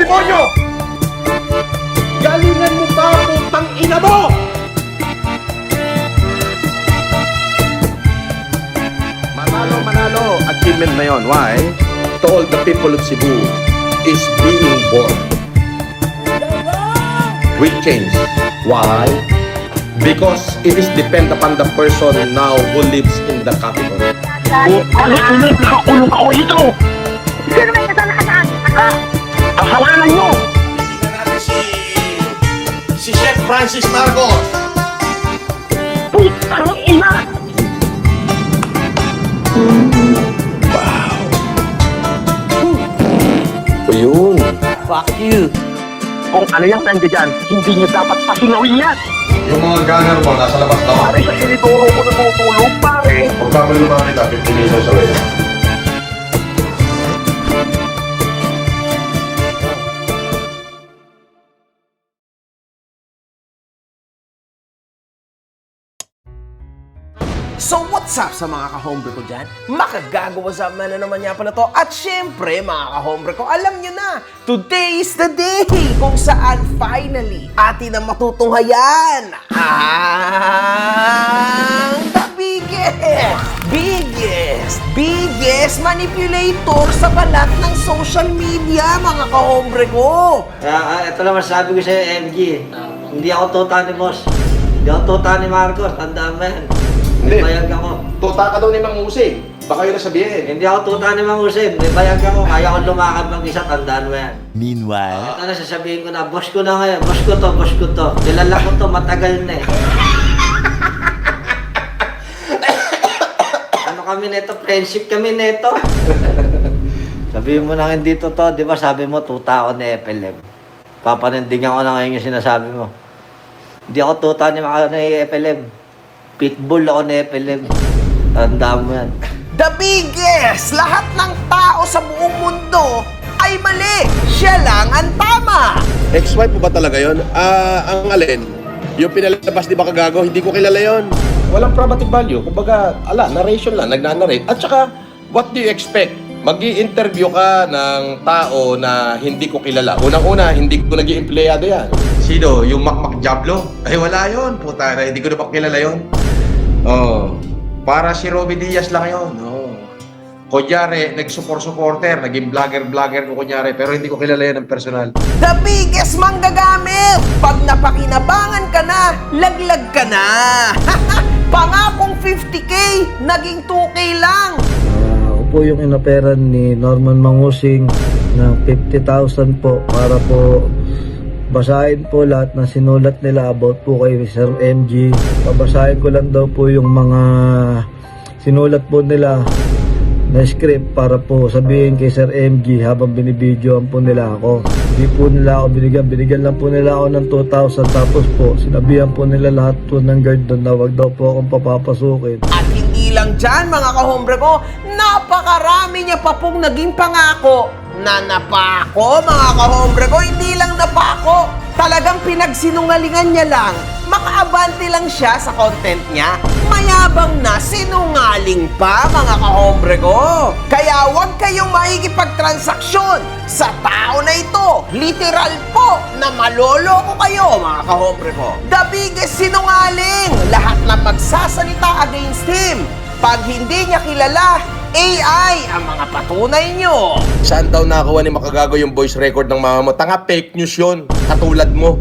demonyo! Galingan mo pa, putang ina mo! Manalo, achievement na yun. Why? To all the people of Cebu is being born. We change. Why? Because it is depend upon the person now who lives in the capital. Ano, nakakulong ako ito! Sino may kasalanan? Kasalanan nyo! Tingnan natin si Chef Francis Marcos. Putang ina! O yun. Fuck you. Kung ano yung nandiyan dyan, hindi nyo dapat pasingawin yan! Yung mga gunner mo, nasa labas daw. Pare, sa sinituro ko natutulog, pare! Pagkamali naman kita, 15 minutes away. So what's up sa mga ka-hombre ko dyan? Makagago, what's up man na naman niya pala to. At syempre mga ka-hombre ko, alam nyo na, today is the day kung saan finally atin na matutunghayan ang the biggest manipulator sa balat ng social media, mga ka-hombre ko. Ito naman sabi ko sa'yo, MG. Hindi ako tuta ni Boss. Hindi ako tuta ni Marcos. Tandaan mo yan. May bayag ako. Tuta ka daw ni Mang Using. Baka yun nasabihin. Hindi ako tuta ni Mang Hussein. May bayag ako. Kaya ko lumakad mag-isa. Tandaan mo yan. Meanwhile, Ito na sasabihin ko na, boss ko na ngayon. Boss ko to. Kilala ko to. Matagal na eh. Ano kami neto? Friendship kami neto. Sabihin mo na hindi totoo. Di ba sabi mo, tuta ako ni FLM. Papanindigan ko na ngayon yung sinasabi mo. Hindi ako tuta ni FLM. Pitbull ako na FLM. Tandaan mo yan. The biggest! Lahat ng tao sa buong mundo ay mali. Siya lang ang tama. Ex-wife mo ba talaga yun? Ang alin? Yung pinalabas di ba kagago? Hindi ko kilala yun. Walang probative value. Kumbaga, narration lang, nagnanarrate. At saka, what do you expect? Mag-i-interview ka ng tao na hindi ko kilala. Unang-una, hindi ko nag-i-empleyado yan. Sino? Yung Makmak Diablo? Ay wala yun, puta na. Hindi ko na kilala yun. Oh, para si Robby Diaz lang yun. Oh. Kunyari, nag-supporter, naging vlogger ko kunyari, pero hindi ko kilala yan ng personal. The biggest manggagamit! Pag napakinabangan ka na, laglag ka na. Pangakong 50K, naging 2K lang. Ako po yung inoperan ni Norman Mangusing ng 50,000 po para po basahin po lahat na sinulat nila about po kay Sir MG. Babasahin ko lang daw po yung mga sinulat po nila na script para po sabihin kay Sir MG habang binibidyoan po nila ako. Hindi po nila ako binigyan lang po nila ako ng 2,000 tapos po sinabihan po nila lahat po ng guard doon na wag daw po akong papapasukin. At hindi lang dyan, mga kahombre ko, napakarami niya pa pong naging pangako na napako, mga kahombre ko. Hindi lang napako, talagang pinagsinungalingan niya lang. Makaabante lang siya sa content niya. Mayabang na sinungaling pa, mga kahombre ko. Kaya huwag kayong makikipagtransaksyon sa tao na ito. Literal po na maloloko kayo, mga kahombre ko. The biggest sinungaling. Lahat na magsasalita against him. Pag hindi niya kilala, AI ang mga patunay nyo. Saan daw nakakuha ni Makagago yung voice record ng mama mo? Tanga, fake news yun. Katulad mo.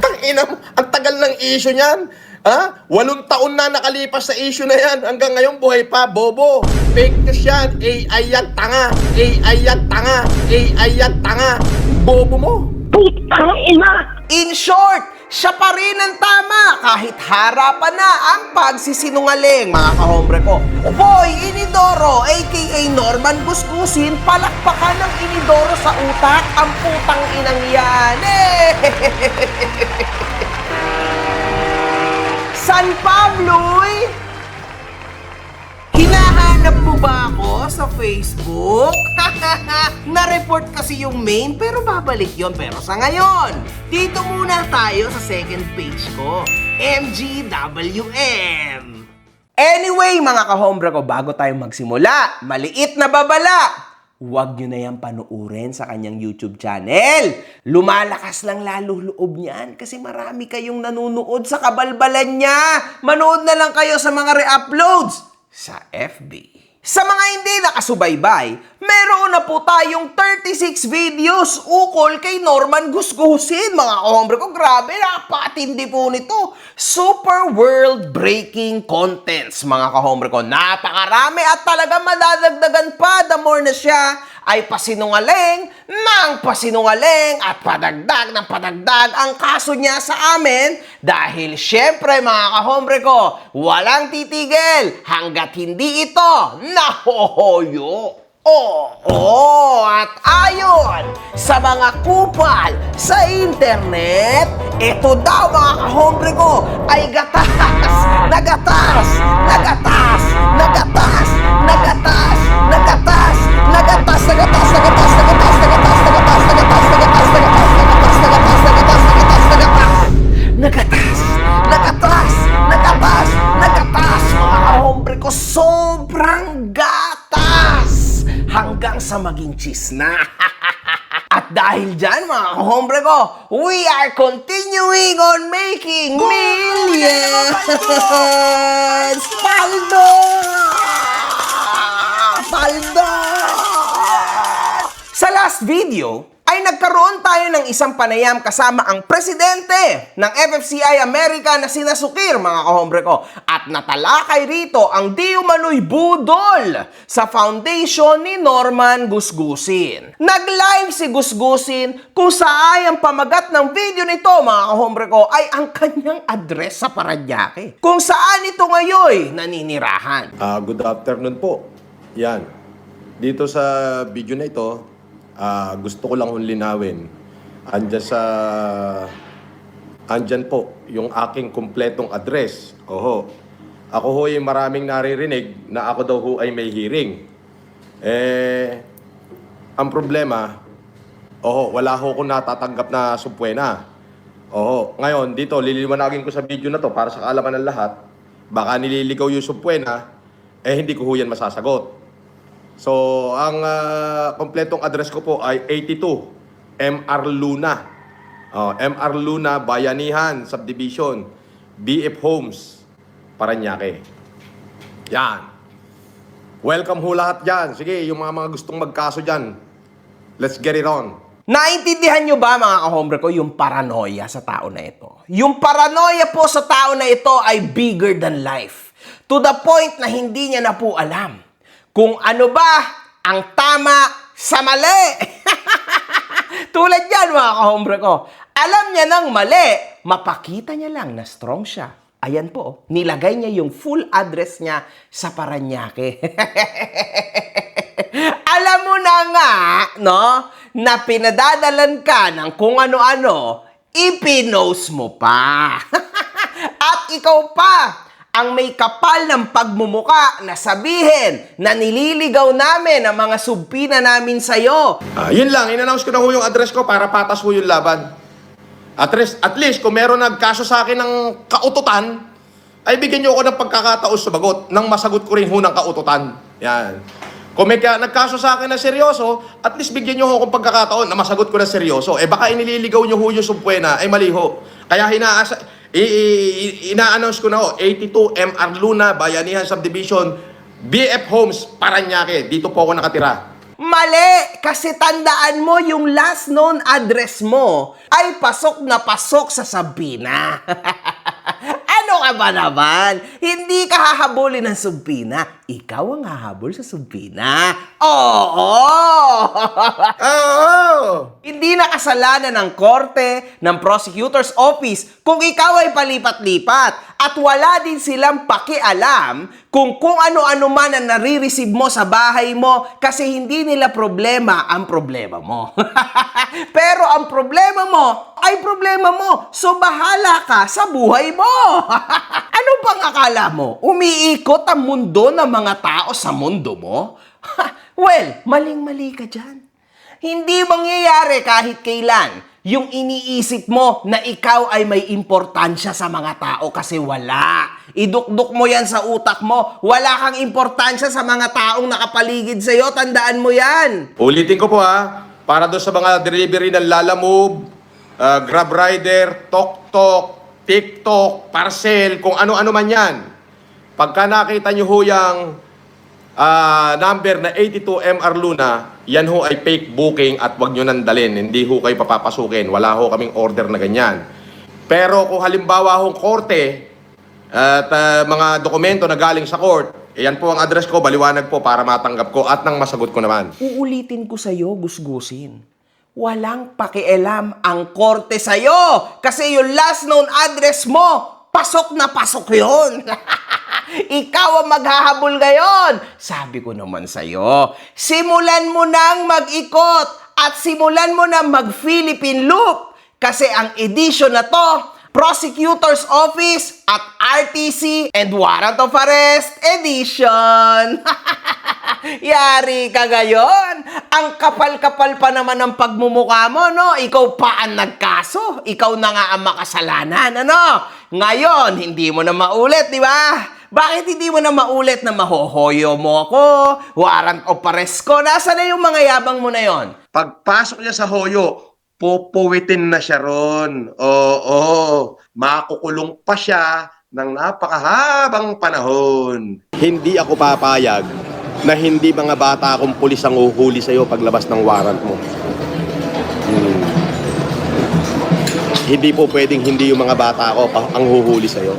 Tangina mo, ang tagal ng issue niyan. Ha? 8 taon na nakalipas sa issue na yan. Hanggang ngayon buhay pa, bobo. Fake news yan. AI yan, tanga. AI yan, tanga. AI yan, tanga. Bobo mo. Putang ina! In short, siya pa rin ang tama kahit harapan na ang pagsisinungaling, mga kahombre ko. Boy Inidoro, aka Norman Buskusin, palakpakan ng Inidoro sa utak ang putang inang yan. San Pablo'y hinahanap mo ba ako sa Facebook? Na-report kasi yung main pero babalik yon. Pero sa ngayon, dito muna tayo sa second page ko, MGWM. Anyway, mga kahombre ko, bago tayo magsimula, maliit na babala. Huwag nyo na yan panuurin sa kanyang YouTube channel. Lumalakas lang lalo loob niyan kasi marami kayong nanunood sa kabalbalan niya. Manood na lang kayo sa mga re-uploads sa FB. Sa mga hindi nakasubaybay, meron na po tayong 36 videos ukol kay Norman Gusgusin. Mga kahombre ko, grabe, napakatindi po nito. Super world-breaking contents, mga kahombre ko. Napakarami at talaga madadagdagan pa the more na siya ay pasinungaling ng pasinungaling at padagdag ng padagdag ang kaso niya sa amin dahil syempre mga kahombre ko, walang titigil hanggat hindi ito nahohoyo. At ayon sa mga kupal sa internet, ito daw mga kahombre ko ay gatas, nagatas, nagatas, nagatas, nagatas, nagatas, nagatas, nagatas, nagatas, nagatas, nagatas, nagatas, nagatas, nagatas, nagatas, nagatas, nagatas, nagatas, nagatas, mga kahombre ko, sobrang gatas hanggang sa maging cheese na. At dahil dyan, mga kahombre ko, we are continuing on making millions! Paldo! Paldo! Sa last video, ay nagkaroon tayo ng isang panayam kasama ang presidente ng FFCI America na sina Sukir, mga kahombre ko. At natalakay rito ang di umano'y budol sa foundation ni Norman Gusgusin. Nag-live si Gusgusin kung saan ang pamagat ng video nito, mga kahombre ko, ay ang kanyang address sa Parañaque. Kung saan ito ngayon naninirahan. Good afternoon po. Yan. Dito sa video na ito, gusto ko lang linawin. Andyan po yung aking kumpletong address. Oho. Ako ho ay maraming naririnig na ako daw ho ay may hearing. Ang problema, wala ho akong natatanggap na subpwena. Ngayon, dito, liliwanagin ko sa video na to para sa kaalaman ng lahat. Baka nililigaw yung subpwena, hindi ko ho yan masasagot. So, ang kompletong address ko po ay 82 MR Luna. MR Luna, Bayanihan, Subdivision, BF Homes, Parañaque. Yan. Welcome ho lahat dyan. Sige, yung mga gustong magkaso dyan, let's get it on. Naintindihan nyo ba, mga kahombre ko, yung paranoia sa tao na ito? Yung paranoia po sa tao na ito ay bigger than life. To the point na hindi niya na po alam kung ano ba ang tama sa mali. Tulad yan, mga kahombre ko. Alam niya ng mali, mapakita niya lang na strong siya. Ayan po, nilagay niya yung full address niya sa Parañaque. Alam mo na nga, no, na pinadadalan ka ng kung ano-ano, ipinost mo pa. At ikaw pa, ang may kapal ng pagmumuka na sabihin na nililigaw namin ang mga subpina namin sa'yo. Yun lang, in-announce ko na ho yung address ko para patas ho yung laban. At least, kung meron nagkaso sa akin ng kaututan, ay bigyan nyo ako ng pagkakataon sumagot nang masagot ko rin ho ng kaututan. Yan. Kung may nagkaso sa akin na seryoso, at least bigyan nyo ho akong pagkakataon na masagot ko na seryoso. Baka inililigaw nyo ho yung subpwena, mali ho. Kaya ina-announce ko na ho, 82 MR Luna, Bayanihan Subdivision, BF Homes, Parañaque. Dito po ako nakatira. Mali! Kasi tandaan mo yung last known address mo ay pasok na pasok sa Sabina. Ano ka ba naman? Hindi ka hahabulin ng subpina. Ikaw ang hahabol sa subpina. Oo! Hindi na kasalanan ng korte, ng prosecutor's office kung ikaw ay palipat-lipat at wala din silang pakialam kung ano-ano man ang nare-receive mo sa bahay mo kasi hindi nila problema ang problema mo. Pero ang problema mo ay problema mo. So bahala ka sa buhay mo. Ano bang akala mo? Umiikot ang mundo ng mga tao sa mundo mo? Well, maling-mali ka dyan. Hindi mangyayari kahit kailan yung iniisip mo na ikaw ay may importansya sa mga tao kasi wala. Idukduk mo yan sa utak mo. Wala kang importansya sa mga taong nakapaligid sa'yo. Tandaan mo yan. Ulitin ko po ha, para doon sa mga delivery ng Lalamove, Grab Rider, Tok-Tok, TikTok, Parcel, kung ano-ano man yan. Pagka nakita nyo ho yung number na 82 MR Luna, yan ho ay fake booking at wag nyo nandalin. Hindi ho kayo papapasukin. Wala ho kaming order na ganyan. Pero kung halimbawa hong korte at mga dokumento na galing sa court, yan po ang address ko, baliwanag po para matanggap ko at nang masagot ko naman. Uulitin ko sa'yo, gusgusin. Walang pakialam ang korte sa'yo. Kasi yung last known address mo, pasok na pasok yun. Ikaw ang maghahabol ngayon. Sabi ko naman sa'yo, simulan mo nang mag-ikot at simulan mo nang mag-Philippine Loop. Kasi ang edition na to, Prosecutor's Office at RTC and Warrant of Arrest Edition. Yari ka ngayon. Ang kapal-kapal pa naman ng pagmumukha mo, no? Ikaw pa ang nagkaso. Ikaw na nga ang makasalanan, ano? Ngayon, hindi mo na maulit, di ba? Bakit hindi mo na maulit na mahohoyo mo ako? Warrant of arrest ko? Nasaan na yung mga yabang mo na yon? Pagpasok niya sa hoyo, pupuwitin na siya ron. Oo, makukulong pa siya ng napakahabang panahon. Hindi ako papayag na hindi mga bata akong pulis ang uhuli sa'yo paglabas ng warrant mo. Hindi po pwedeng hindi yung mga bata ko ang huhuli sa'yo.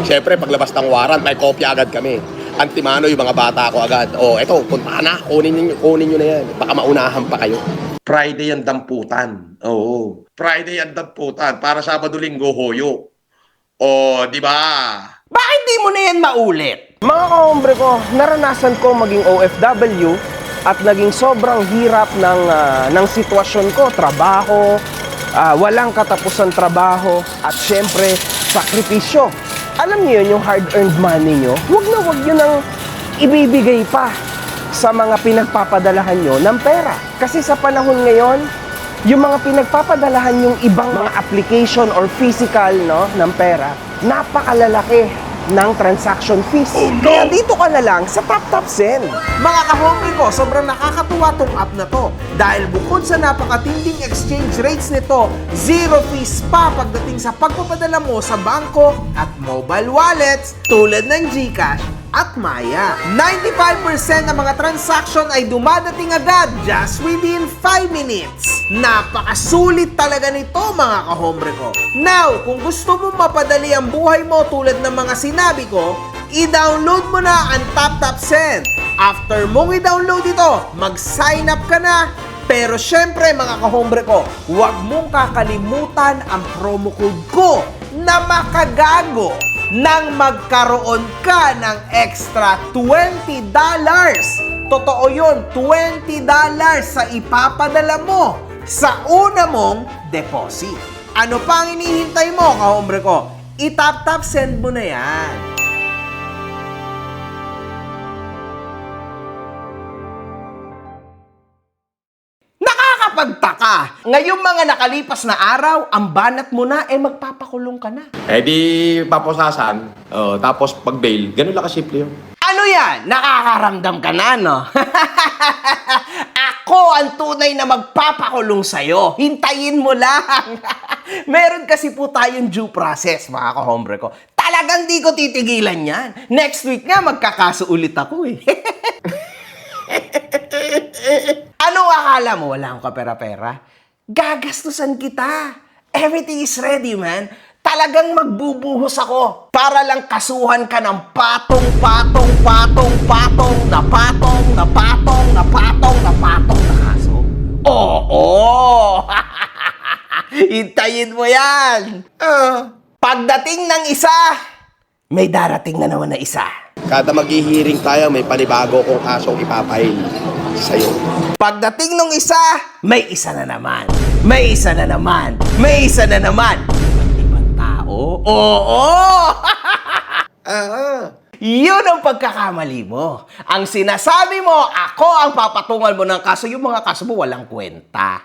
Siyempre, paglabas ng warrant, may kopya agad kami. Antimano yung mga bata ko agad. Oh, eto, punta na, kunin nyo na yan. Baka maunahan pa kayo. Friday ang damputan. Oo. Friday ang damputan. Para Sabado-Linggo, hoyo. Oh, di ba? Bakit di mo na yan maulit? Mga kahombre ko, naranasan ko maging OFW at naging sobrang hirap ng sitwasyon ko. Trabaho, walang katapusan trabaho, at syempre, sakripisyo. Alam niyo yun, yung hard-earned money nyo, wag nyo nang ibibigay pa sa mga pinagpapadalahan nyo ng pera. Kasi sa panahon ngayon, yung mga pinagpapadalahan yung ibang mga application or physical, no, ng pera, napakalalaki ng transaction fees. Kaya dito ka na lang sa TapTap Send. Mga kahombre ko, sobrang nakakatuwa tong app na to. Dahil bukod sa napakatinding exchange rates nito, zero fees pa pagdating sa pagpapadala mo sa bangko at mobile wallets tulad ng GCash at Maya. 95% ng mga transaction ay dumadating agad just within 5 minutes. Napakasulit talaga nito mga kahombre ko. Now, kung gusto mo mapadali ang buhay mo tulad ng mga sinabi ko, i-download mo na ang TapTap Send. After mong i-download ito, mag-sign up ka na. Pero syempre mga kahombre ko, huwag mong kakalimutan ang promo code ko na makagago nang magkaroon ka ng extra $20. Totoo yun, $20 sa ipapadala mo sa una mong deposit. Ano pa ang inihintay mo, kahombre ko? I-tap-tap send mo na yan. Nakakapagtaka. Ngayong mga nakalipas na araw, ang banat mo na, magpapakulong ka na. Eh di, paposasan. Oh, tapos pag bail, ganun lang kasimple yun. Ano yan? Nakakaramdam ka na, no? Ako ang tunay na magpapakulong sa'yo. Hintayin mo lang. Meron kasi po tayong due process, mga kahombre ko. Talagang di ko titigilan yan. Next week nga, magkakaso ulit ako eh. Ano akala mo? Wala akong kapera-pera? Gagastusan kita. Everything is ready, man. Talagang magbubuhos ako para lang kasuhan ka ng patong na kaso. Oo! Hintayin mo yan! Pagdating ng isa, may darating na naman na isa. Kada maghihiring tayo, may panibago kong kasong ipapail sa'yo. Pagdating ng isa, may isa na naman. May isa na naman. May isa na naman. Ibang tao? Oo! Yun ang pagkakamali mo. Ang sinasabi mo, ako ang papatungan mo ng kaso. Yung mga kaso mo, walang kwenta.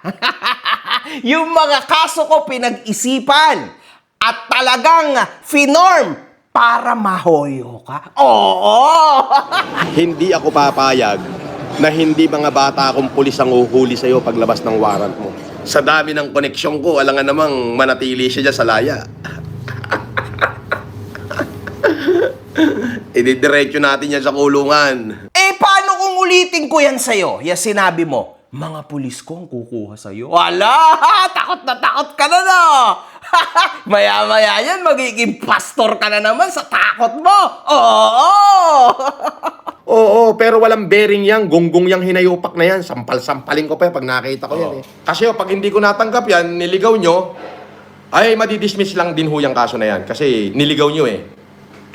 Yung mga kaso ko, pinag-isipan. At talagang finorm para mahoyo ka. Oo! Hindi ako papayag na hindi mga bata akong pulis ang uhuli sa'yo paglabas ng warrant mo. Sa dami ng koneksyon ko, alangan namang manatili siya dyan sa laya. Ididiretso natin yan sa kulungan. Eh, paano kung ulitin ko yan sa'yo? Yan sinabi mo, mga pulis ko ang kukuha sa'yo. Wala! Takot na takot ka na, no? Maya-maya yan, magiging pastor ka na naman sa takot mo. Oo! Oo, pero walang bearing yan. Gonggong yang hinayupak na yan. Sampal-sampalin ko pa pag nakita ko yan eh. Kasi pag hindi ko natanggap yan, niligaw nyo, ay madidismiss lang din ho yung kaso na yan. Kasi niligaw nyo eh.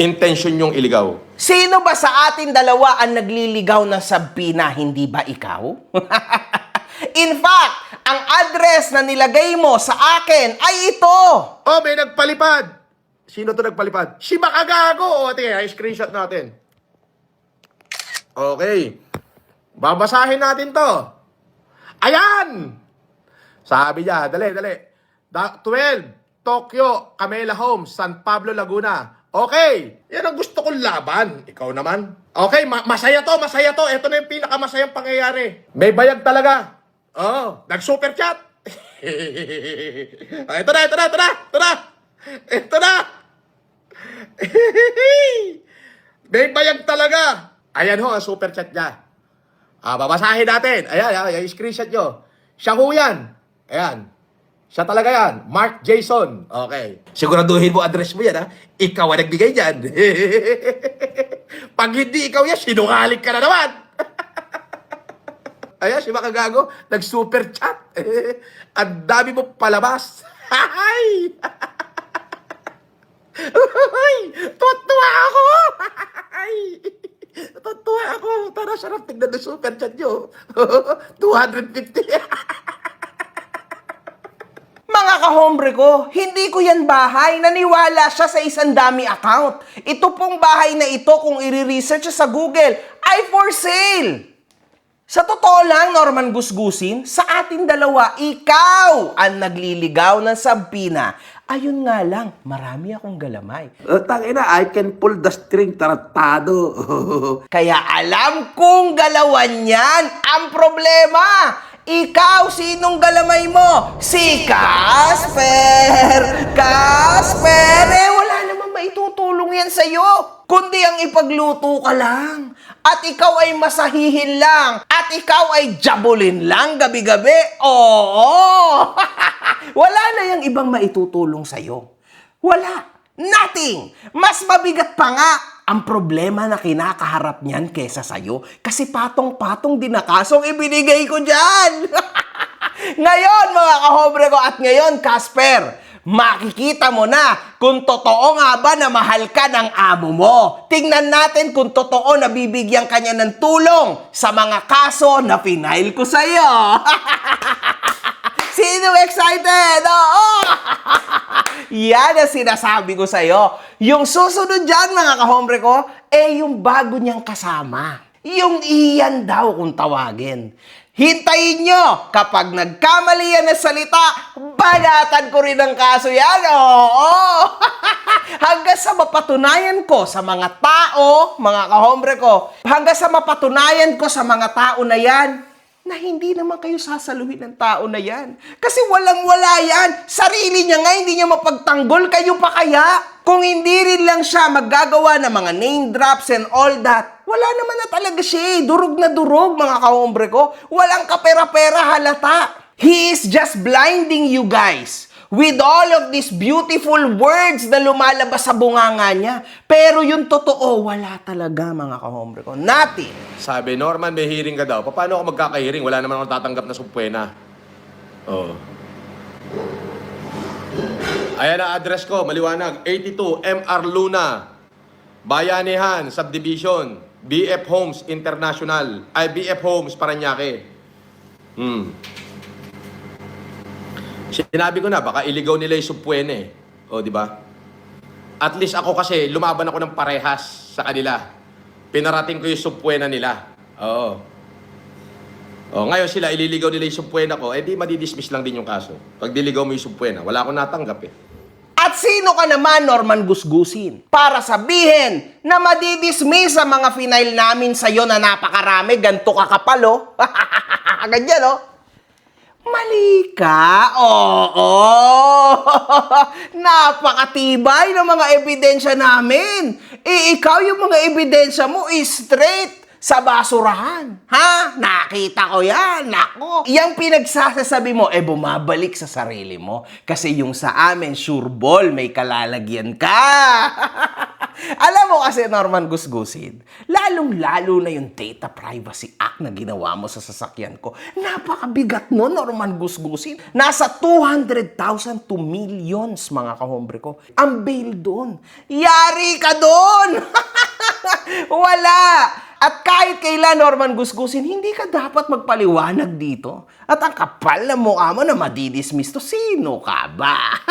Intention yung iligaw. Sino ba sa atin dalawa ang nagliligaw ng sabina, hindi ba ikaw? In fact, ang address na nilagay mo sa akin ay ito. Oh, may nagpalipad. Sino to nagpalipad? Si Makagago. O, tingnan, screenshot natin. Okay. Babasahin natin to. Ayan! Sabi niya, dali. 12, Tokyo, Camela Homes, San Pablo, Laguna. Okay, yan ang gusto kong laban. Ikaw naman. Okay, masaya to. Ito na yung pinakamasayang pangyayari. May bayag talaga. Oh, nag-super chat. Ito na. May bayag talaga. Ayan ho, ang super chat niya. Babasahin natin. Ayan, yung screenshot nyo. Siya ho yan. Ayan. Siya talaga yan. Mark Jason. Okay. Siguraduhin mo address mo yan, ha? Ikaw ang nagbigay dyan. Pag hindi ikaw yan, sinungaling ka na naman. Ayan, si Makagago, nag-super chat. Ang dami mo palabas. Ay! Tuwa ako! Tuwa ako. Tara, sarap tignan ng super chat nyo. 250. Mga kahombre ko, hindi ko yan bahay. Naniwala siya sa isang dami account. Ito pong bahay na ito, kung i-research sa Google, ay for sale. Sa totoo lang, Norman Gusgusin, sa atin dalawa, ikaw ang nagliligaw ng sampina. Ayun nga lang, marami akong galamay. Tangina, I can pull the string, taratado. Kaya alam kong galawan yan. Ang problema, ikaw, sinong galamay mo? Si Casper! Casper! Wala namang maitutulong yan sa'yo. Kundi ang ipagluto ka lang. At ikaw ay masahihin lang. At ikaw ay jabulin lang gabi-gabi. Oo! Wala na yung ibang maitutulong sa'yo. Wala. Nothing! Mas mabigat pa nga ang problema na kinakaharap niyan kesa sa'yo. Kasi patong-patong din na kasong ibinigay ko dyan. Ngayon, mga kahobre ko, at ngayon, Casper, makikita mo na kung totoo nga ba na mahal ka ng amo mo. Tingnan natin kung totoo na bibigyan ka niya ng tulong sa mga kaso na pinail ko sa'yo. Sino excited? Oo! Yan ang sinasabi ko sa'yo. Yung susunod dyan, mga kahombre ko, yung bago niyang kasama. Yung iyan daw kung tawagin. Hintayin nyo, kapag nagkamali yan na salita, banatan ko rin ang kaso yan. Oo! Hanggang sa mapatunayan ko sa mga tao, mga kahombre ko, hanggang sa mapatunayan ko sa mga tao na yan, na hindi naman kayo sasaluhin ng tao na yan. Kasi walang-wala yan. Sarili niya nga, hindi niya mapagtanggol. Kayo pa kaya? Kung hindi rin lang siya maggagawa ng mga name drops and all that, wala naman na talaga siya. Durog na durog, mga kahombre ko. Walang kapera-pera halata. He is just blinding you guys with all of these beautiful words na lumalabas sa bunganga niya. Pero yung totoo, wala talaga, mga kahombre ko. Nothing. Sabi, Norman, may hearing ka daw. Paano ako magkaka-hearing? Wala naman akong tatanggap na sumpwena. Oo. Ayan ang address ko, maliwanag. 82 MR Luna, Bayanihan, Subdivision, BF Homes International. Ay, BF Homes, Paranaque. Sinabi ko na, baka iligaw nila yung sumpwena eh. O, di ba? At least ako kasi, lumaban ako ng parehas sa kanila. Pinarating ko yung subpuena nila. Oo. Ngayon sila, ililigaw nila yung subpuena ko, di madidismiss lang din yung kaso. Pag diligaw mo yung subpuena, wala akong natanggap eh. At sino ka naman, Norman Gusgusin, para sabihin na madidismiss ang mga final namin sa'yo na napakarami, ganito ka kapalo? Ganyan, oh. Mali ka? Oo. Napakatibay ng mga ebidensya namin. Ikaw yung mga ebidensya mo straight sa basurahan. Ha? Nakita ko yan. Nako. Yang pinagsasabi mo, bumabalik sa sarili mo. Kasi yung sa amin, sure ball, may kalalagyan ka. Alam mo kasi, Norman Gusgusin, lalong-lalo na yung Data Privacy Act na ginawa mo sa sasakyan ko. Napakabigat no, Norman Gusgusin. Nasa 200,000 to millions, mga kahombre ko. Ang bail doon. Yari ka doon! Wala! At kahit kailan, Norman Gusgusin, hindi ka dapat magpaliwanag dito. At ang kapal na mukha mo na madidismiss to, sino ka ba?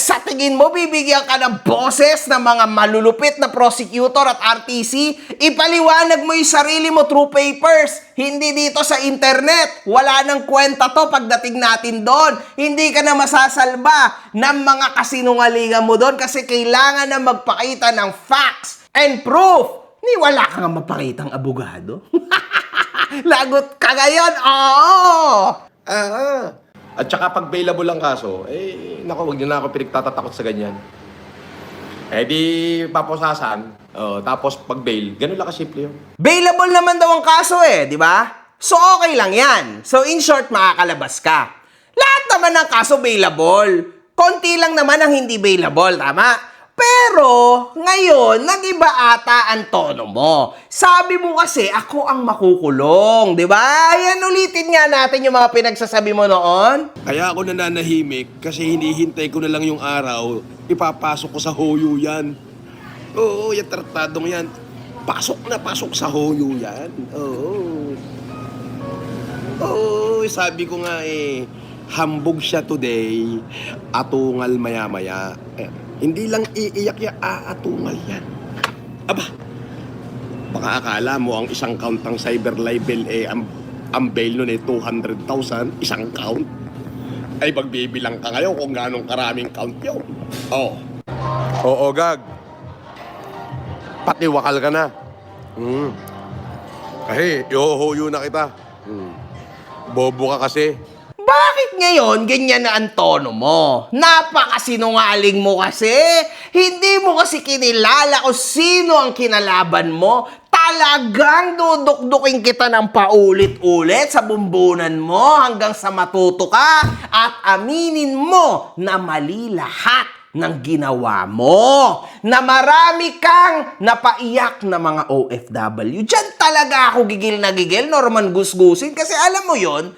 Sa tingin mo, bibigyan ka ng boses ng mga malulupit na prosecutor at RTC? Ipaliwanag mo yung sarili mo through papers, hindi dito sa internet. Wala nang kwenta to pagdating natin doon. Hindi ka na masasalba ng mga kasinungalingan mo doon kasi kailangan na magpakita ng facts and proof. Ni wala ka nga mapakitang abogado. Lagot ka ngayon, oo! At saka pag bailable ang kaso, naku, wag niyo na ako pinagtatatakot sa ganyan. Di paposasan, tapos pag bail, ganun lang kasimple yun. Bailable naman daw ang kaso di ba? So okay lang yan. So in short, makakalabas ka. Lahat naman ng kaso bailable. Konti lang naman ang hindi bailable, tama? Pero, ngayon, nag-iba ata ang tono mo. Sabi mo kasi, ako ang makukulong, di ba? Yan, ulitin nga natin yung mga pinagsasabi mo noon. Kaya ako nananahimik kasi hinihintay ko na lang yung araw, ipapasok ko sa hoyo yan. Oo, yung tratadong yan. Pasok na pasok sa hoyo yan. Oo, sabi ko nga hambog siya today, atungal maya-maya. Hindi lang iiyak ya, aatungal yan. Aba, baka akala mo ang isang count ng cyber libel ang bail nun 200,000, isang count. Ay magbibilang ka ngayon kung ganong karaming count yun. Oo, Gag. Pati wakal ka na. Kasi, ihohoyo na kita. Bobo ka kasi. Bakit ngayon ganyan na ang tono mo? Napakasinungaling mo kasi. Hindi mo kasi kinilala kung sino ang kinalaban mo. Talagang dudukdukin kita ng paulit-ulit sa bumbunan mo hanggang sa matuto ka at aminin mo na mali lahat ng ginawa mo. Na marami kang napaiyak na mga OFW. Diyan talaga ako gigil na gigil, Norman Gusgusin. Kasi alam mo yon.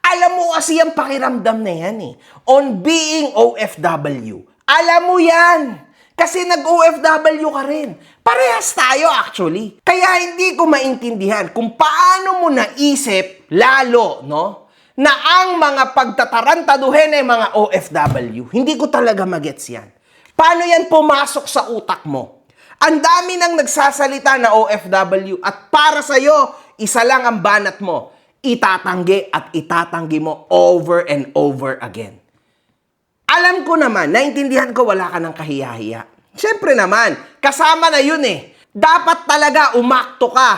Alam mo kasi yung pakiramdam na yan on being OFW. Alam mo yan. Kasi nag-OFW ka rin. Parehas tayo actually. Kaya hindi ko maintindihan kung paano mo naisip, lalo, no? Na ang mga pagtatarantaduhin ay mga OFW. Hindi ko talaga magets yan. Paano yan pumasok sa utak mo? Ang dami nang nagsasalita na OFW at para sa'yo, isa lang ang banat mo. Itatanggi at itatanggi mo over and over again. Alam ko naman, naintindihan ko wala ka ng kahiya-hiya. Siyempre naman, kasama na yun Dapat talaga umakto ka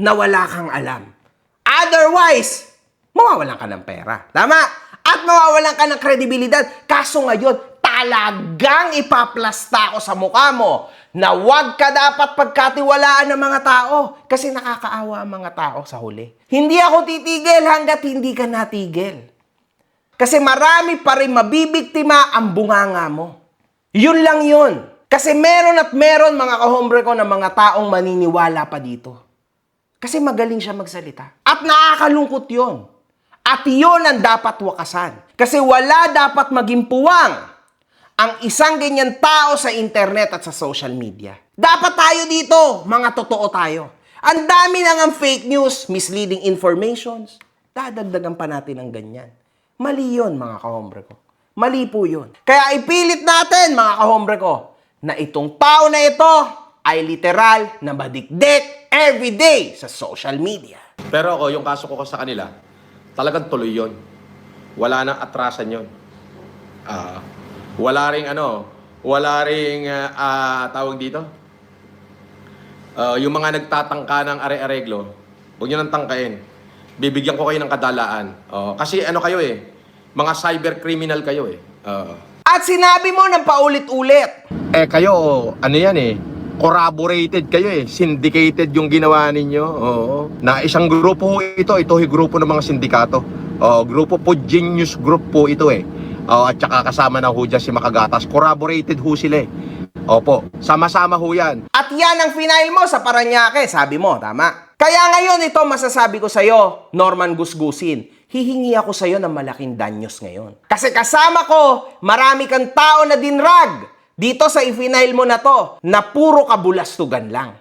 na wala kang alam. Otherwise, mawawalan ka ng pera. Tama? At mawawalan ka ng kredibilidad. Kaso ngayon, talagang ipaplasta ko sa mukha mo na wag ka dapat pagkatiwalaan ng mga tao kasi nakakaawa ang mga tao sa huli. Hindi ako titigil hanggat hindi ka natigil. Kasi marami pa rin mabibiktima ang bunganga mo. Yun lang yun. Kasi meron at meron mga kahombre ko na mga taong maniniwala pa dito. Kasi magaling siya magsalita. At nakakalungkot yun. At yun ang dapat wakasan. Kasi wala dapat maging puwang ang isang ganyan tao sa internet at sa social media. Dapat tayo dito, mga totoo tayo. Ang dami nang ang fake news, misleading informations. Dadagdagan pa natin ng ganyan. Mali yun, mga kahombre ko. Mali po yun. Kaya ipilit natin, mga kahombre ko, na itong tao na ito ay literal na madikdik everyday sa social media. Pero ako, yung kaso ko sa kanila, talagang tuloy yon. Wala nang atrasan yon. Wala ring tawag dito. Yung mga nagtatangka ng are-areglo, huwag nyo nang tangkain. Bibigyan ko kayo ng kadalaan. Kasi kayo mga cyber criminal kayo At sinabi mo ng paulit-ulit. Kayo, corroborated kayo syndicated yung ginawa ninyo. Na isang grupo ito grupo ng mga sindikato. Grupo po, Genius Group po ito at saka kasama na ho dyan si Makagatas. Corroborated ho sila Opo, sama-sama ho yan. At yan ang final mo sa Paranaque, sabi mo, tama? Kaya ngayon ito masasabi ko sa'yo, Norman Gusgusin, hihingi ako sa'yo ng malaking danyos ngayon. Kasi kasama ko, marami kang tao na dinrag dito sa i-final mo na to, na puro kabulastugan lang.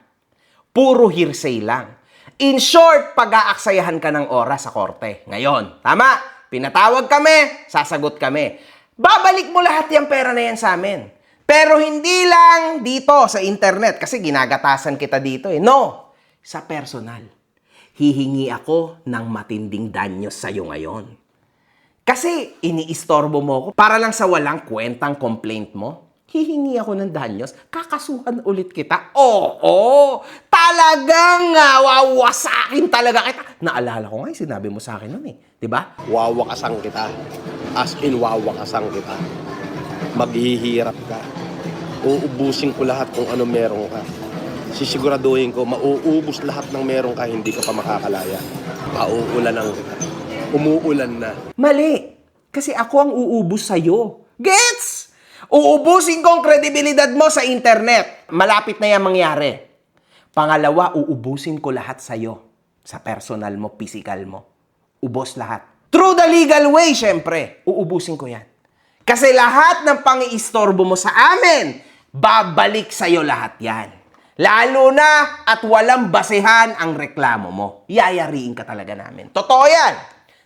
Puro hearsay lang. In short, pag-aaksayahan ka ng oras sa korte. Ngayon, tama? Pinatawag kami, sasagot kami. Babalik mo lahat yung pera na yan sa amin. Pero hindi lang dito sa internet kasi ginagatasan kita dito No, sa personal. Hihingi ako ng matinding danyos sa'yo ngayon. Kasi iniistorbo mo ako para lang sa walang kwentang complaint mo. Hihingi ako ng danyos, kakasuhan ulit kita. Oo, talagang wawasakin talaga kita. Naalala ko nga sinabi mo sa akin nun diba? Wawakasan kita. As in, wawakasan kita. Maghihirap ka. Uubusin ko lahat kung ano meron ka. Sisiguraduhin ko, mauubos lahat ng meron ka, hindi ka pa makakalaya. Pauulanan kita. Umuulan na. Mali. Kasi ako ang uubos sa'yo. Gets? Uubusin ko ang kredibilidad mo sa internet. Malapit na yan mangyari. Pangalawa, uubusin ko lahat sa'yo. Sa personal mo, physical mo. Ubos lahat. Through the legal way, syempre. Uubusin ko yan. Kasi lahat ng pang-iistorbo mo sa amin, babalik sa'yo lahat yan. Lalo na at walang basehan ang reklamo mo. Yayariin ka talaga namin. Totoo yan.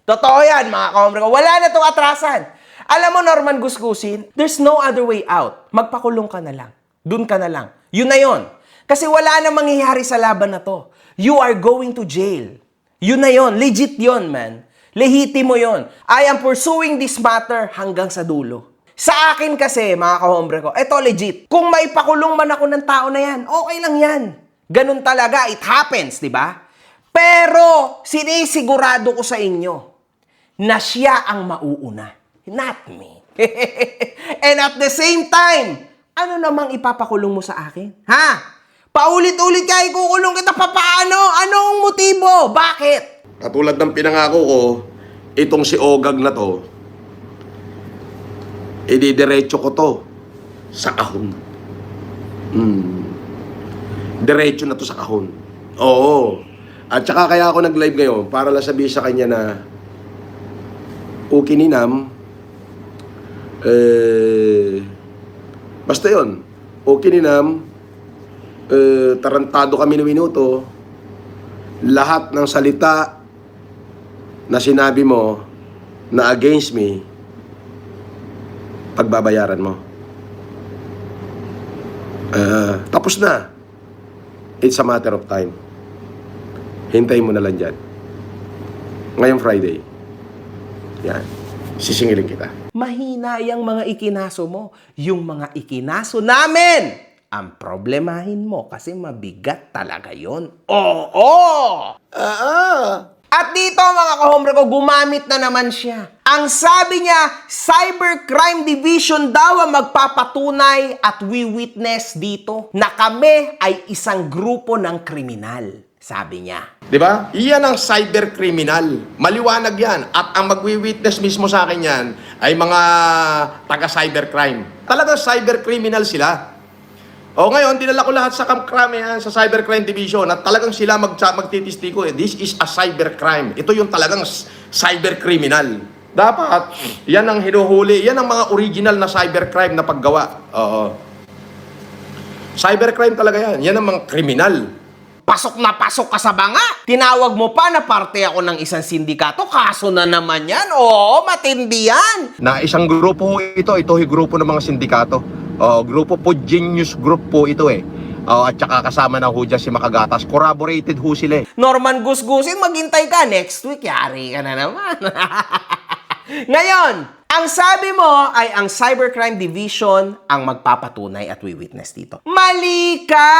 Totoo yan, mga kahombre ko. Wala na itong atrasan. Alam mo, Norman Gusgusin, there's no other way out. Magpakulong ka na lang. Dun ka na lang. Yun na yun. Kasi wala na mangyayari sa laban na to. You are going to jail. Yun na yun. Legit yun, man. Lehitimo yun. I am pursuing this matter hanggang sa dulo. Sa akin kasi, mga kahombre ko, eto legit. Kung maipakulong man ako ng tao na yan, okay lang yan. Ganun talaga. It happens, di ba? Pero, sinisigurado ko sa inyo na siya ang mauuna. Not me. And at the same time, ano namang ipapakulong mo sa akin? Ha? Paulit-ulit ka, ikukulong kita pa paano? Anong motibo? Bakit? Katulad ng pinangako ko, itong si Ogag na to, ididiretso ko to sa kahon. Diretso na to sa kahon. Oo. At saka kaya ako nag-live ngayon para lang sabihin sa kanya na ukininam, basta yun, ukininam, tarantado kami ng minuto, lahat ng salita na sinabi mo na against me, pagbabayaran mo. Tapos na. It's a matter of time. Hintayin mo na lang dyan. Ngayong Friday. Yan. Sisingilin kita. Mahina yung mga ikinaso mo. Yung mga ikinaso namin, ang problemahin mo kasi mabigat talaga yon. Oo! At dito mga kahombre ko, gumamit na naman siya. Ang sabi niya, Cybercrime Division daw ang magpapatunay at we witness dito na kami ay isang grupo ng kriminal. Sabi niya. Di ba? Iyan ang cybercriminal. Maliwanag yan. At ang magwi-witness mismo sa akin yan ay mga taga-cybercrime. Talagang cybercriminal sila. O ngayon, dinala ko lahat sa sa Cybercrime Division at talagang sila magtitistiko. This is a cybercrime. Ito yung talagang cybercriminal. Dapat, yan ang hinuhuli. Yan ang mga original na cybercrime na paggawa. Oo. Cybercrime talaga yan. Yan ang mga kriminal. Pasok na pasok ka sa banga. Tinawag mo pa na parte ako ng isang sindikato. Kaso na naman yan. Oo, matindi yan. Na isang grupo ito grupo ng mga sindikato. Grupo po Genius Group po ito eh. At saka kasama na ho dyan si Makagatas. Corroborated ho sila eh. Norman Gusgusin, maghintay ka. Next week, yari ka na naman. Ngayon, ang sabi mo ay ang Cybercrime Division ang magpapatunay at wi-witness dito. Mali ka!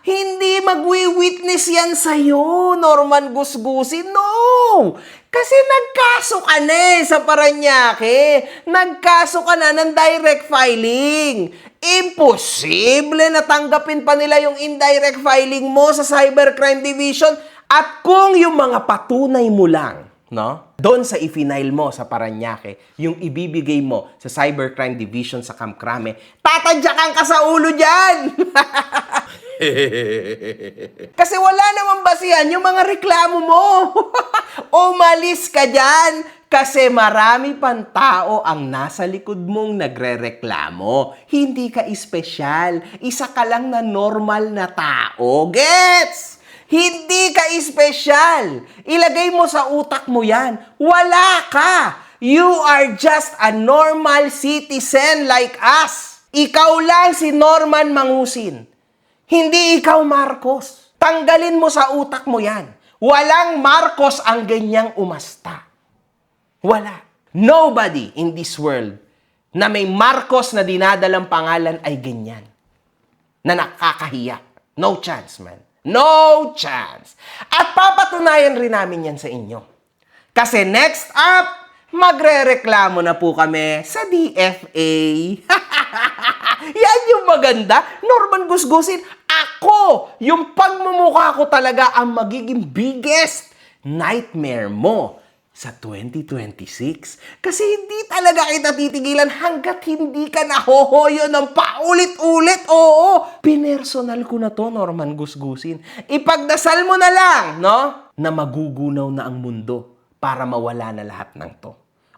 Hindi magwi-witness yan sa'yo, Norman Gusgusin. No! Kasi nagkaso ka na sa Paranaque. Nagkaso ka na ng direct filing. Imposible na tanggapin pa nila yung indirect filing mo sa Cybercrime Division. At kung yung mga patunay mo lang, no? Doon sa i-file mo sa Paranaque, yung ibibigay mo sa Cybercrime Division sa Camp Crame, tatadyakan ka sa ulo dyan! Kasi wala namang basihan yung mga reklamo mo. Umalis ka dyan kasi marami pang tao ang nasa likod mong nagrereklamo. Hindi ka espesyal. Isa ka lang na normal na tao. Gets? Hindi ka espesyal. Ilagay mo sa utak mo yan. Wala ka. You are just a normal citizen like us. Ikaw lang si Norman Mangusin. Hindi ikaw Marcos. Tanggalin mo sa utak mo yan. Walang Marcos ang ganyang umasta. Wala. Nobody in this world na may Marcos na dinadalang pangalan ay ganyan. Na nakakahiya. No chance, man. No chance. At papatunayan rin namin yan sa inyo. Kasi next up, magrereklamo na po kami sa DFA. Yan yung maganda. Norman Gusgusin, ako, yung pagmumukha ko talaga ang magiging biggest nightmare mo sa 2026. Kasi hindi talaga kita titigilan hanggat hindi ka nahohoyo ng paulit-ulit. Oo, pinersonal ko na to, Norman Gusgusin. Ipagdasal mo na lang, no? Na magugunaw na ang mundo para mawala na lahat ng to.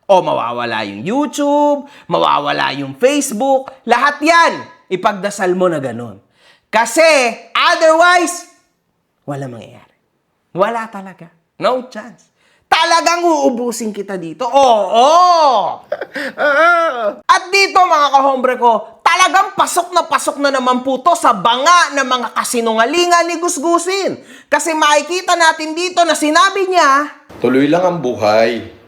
O mawawala yung YouTube, mawawala yung Facebook, lahat yan. Ipagdasal mo na ganun. Kasi otherwise, wala mangyayari. Wala talaga. No chance. Talagang uubusin kita dito. Oo! At dito mga kahombre ko, talagang pasok na naman po to sa banga ng mga kasinungalingan ni Gusgusin. Kasi makikita natin dito na sinabi niya, Tuloy lang ang buhay.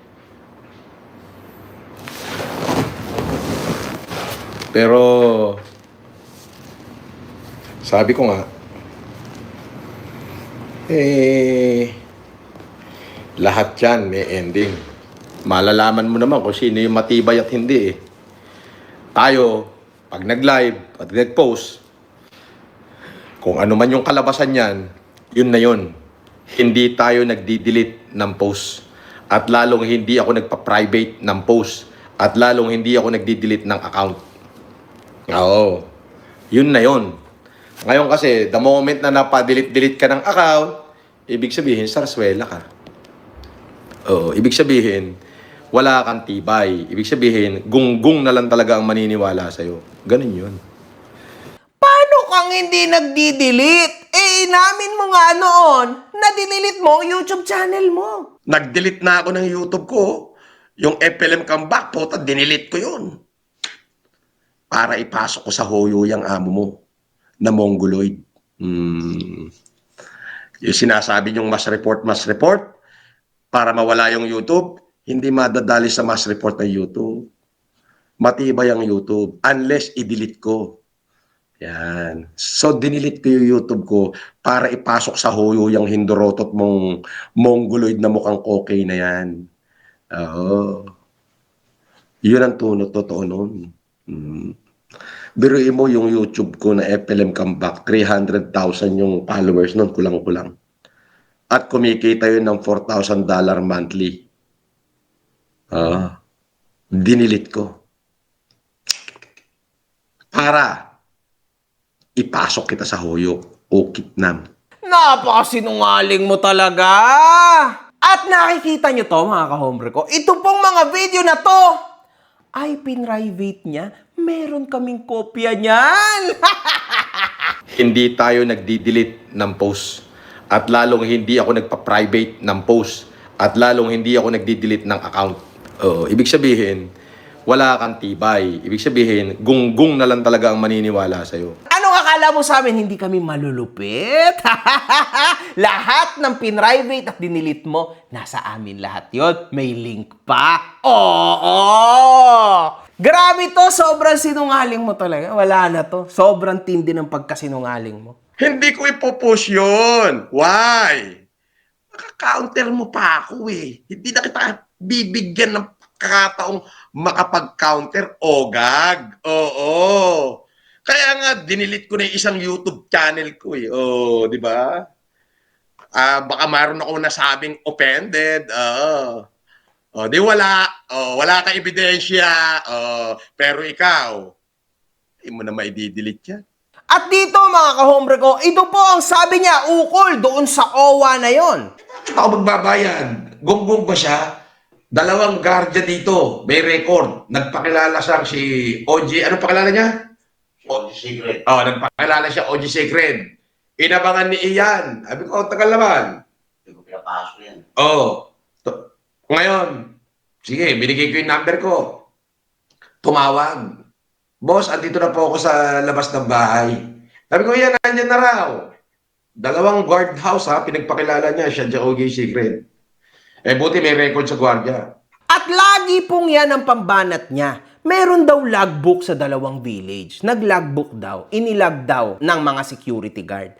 Pero, sabi ko nga, lahat yan may ending. Malalaman mo naman kung sino yung matibay at hindi eh. Tayo, pag nag-live, pag nag-post, kung ano man yung kalabasan yan, yun na yun. Hindi tayo nagdi-delete ng post. At lalong hindi ako nagpa-private ng post. At lalong hindi ako nagdi-delete ng account. Oo. Yun na yun. Ngayon kasi, the moment na napa-delete ka ng account, ibig sabihin, sarswela ka. Oo. Ibig sabihin, wala kang tibay. Ibig sabihin, gunggong na lang talaga ang maniniwala sa'yo. Ganun yun. paano kang hindi nagdi-delete? Inamin mo nga noon na dinilit mo ang YouTube channel mo. Nag-delete na ako ng YouTube ko. Yung FLM comeback, puta, dinilit ko yun. Para ipasok ko sa hoyo yung amo mo na Mongoloid. Yung sinasabi yung mass report, para mawala yung YouTube, hindi madadali sa mass report ng YouTube. Matibay ang YouTube unless i-delete ko. Yan. So, dinilit ko yung YouTube ko para ipasok sa hoyo yung hindorotot mong Mongoloid na mukhang okay na yan. Oo. Yun ang totoo nun. Biruin mo yung YouTube ko na FLM Comeback, 300,000 yung followers nun, kulang-kulang. At kumikita yun ng $4,000 monthly. Dinilit ko. Para ipasok kita sa hoyo o kitnam. Napakasinungaling mo talaga! At nakikita nyo to mga kahombre ko, ito pong mga video na to ay pinrivate niya. Meron kaming kopya niyan. Hindi tayo nagdi-delete ng post. At lalong hindi ako nagpa-private ng post. At lalong hindi ako nagdi-delete ng account. Ibig sabihin, wala kang tibay. Ibig sabihin, gunggong na lang talaga ang maniniwala sa'yo. Anong akala mo sa amin? Hindi kami malulupit? Lahat ng pinrivate at dinilit mo, nasa amin lahat yon. May link pa. Oo! Grabe to, sobrang sinungaling mo talaga. Wala na to. Sobrang tindi ng pagkasinungaling mo. Hindi ko ipopush yun. Why? Makaka-counter mo pa ako eh. Hindi na kita bibigyan ng kakataong makapag-counter o gag. Oo. Kaya nga, dinilit ko na yung isang YouTube channel ko eh. Oh, di ba? Baka mayroon ako nasabing offended. Oh, di wala. Oh, wala kang ebidensya. Oh, pero ikaw, hindi mo na maididelete yan. At dito mga kahombre ko, ito po ang sabi niya ukol doon sa OWA na yon. Bakit ako magbabayad? Gonggong ba siya? Dalawang guardia dito, may record. Nagpakilala siyang si OG, ano pakilala niya? OG Secret. Oh, nagpakilala siya OG Secret. Inabangan ni Ian. Sabi ko, tagal naman. Hindi ko pinapasok yan. Oh. Ngayon, sige, binigay ko yung number ko. Tumawag. Boss, andito na po ako sa labas ng bahay. Sabi ko, yan, nandyan na raw. Dalawang guardhouse ha, pinagpakilala niya, siya dyan OG Secret. Eh, buti may record sa gwardiya. At lagi pong yan ang pambanat niya. Meron daw logbook sa dalawang village. Nag-logbook daw, inilag daw ng mga security guard.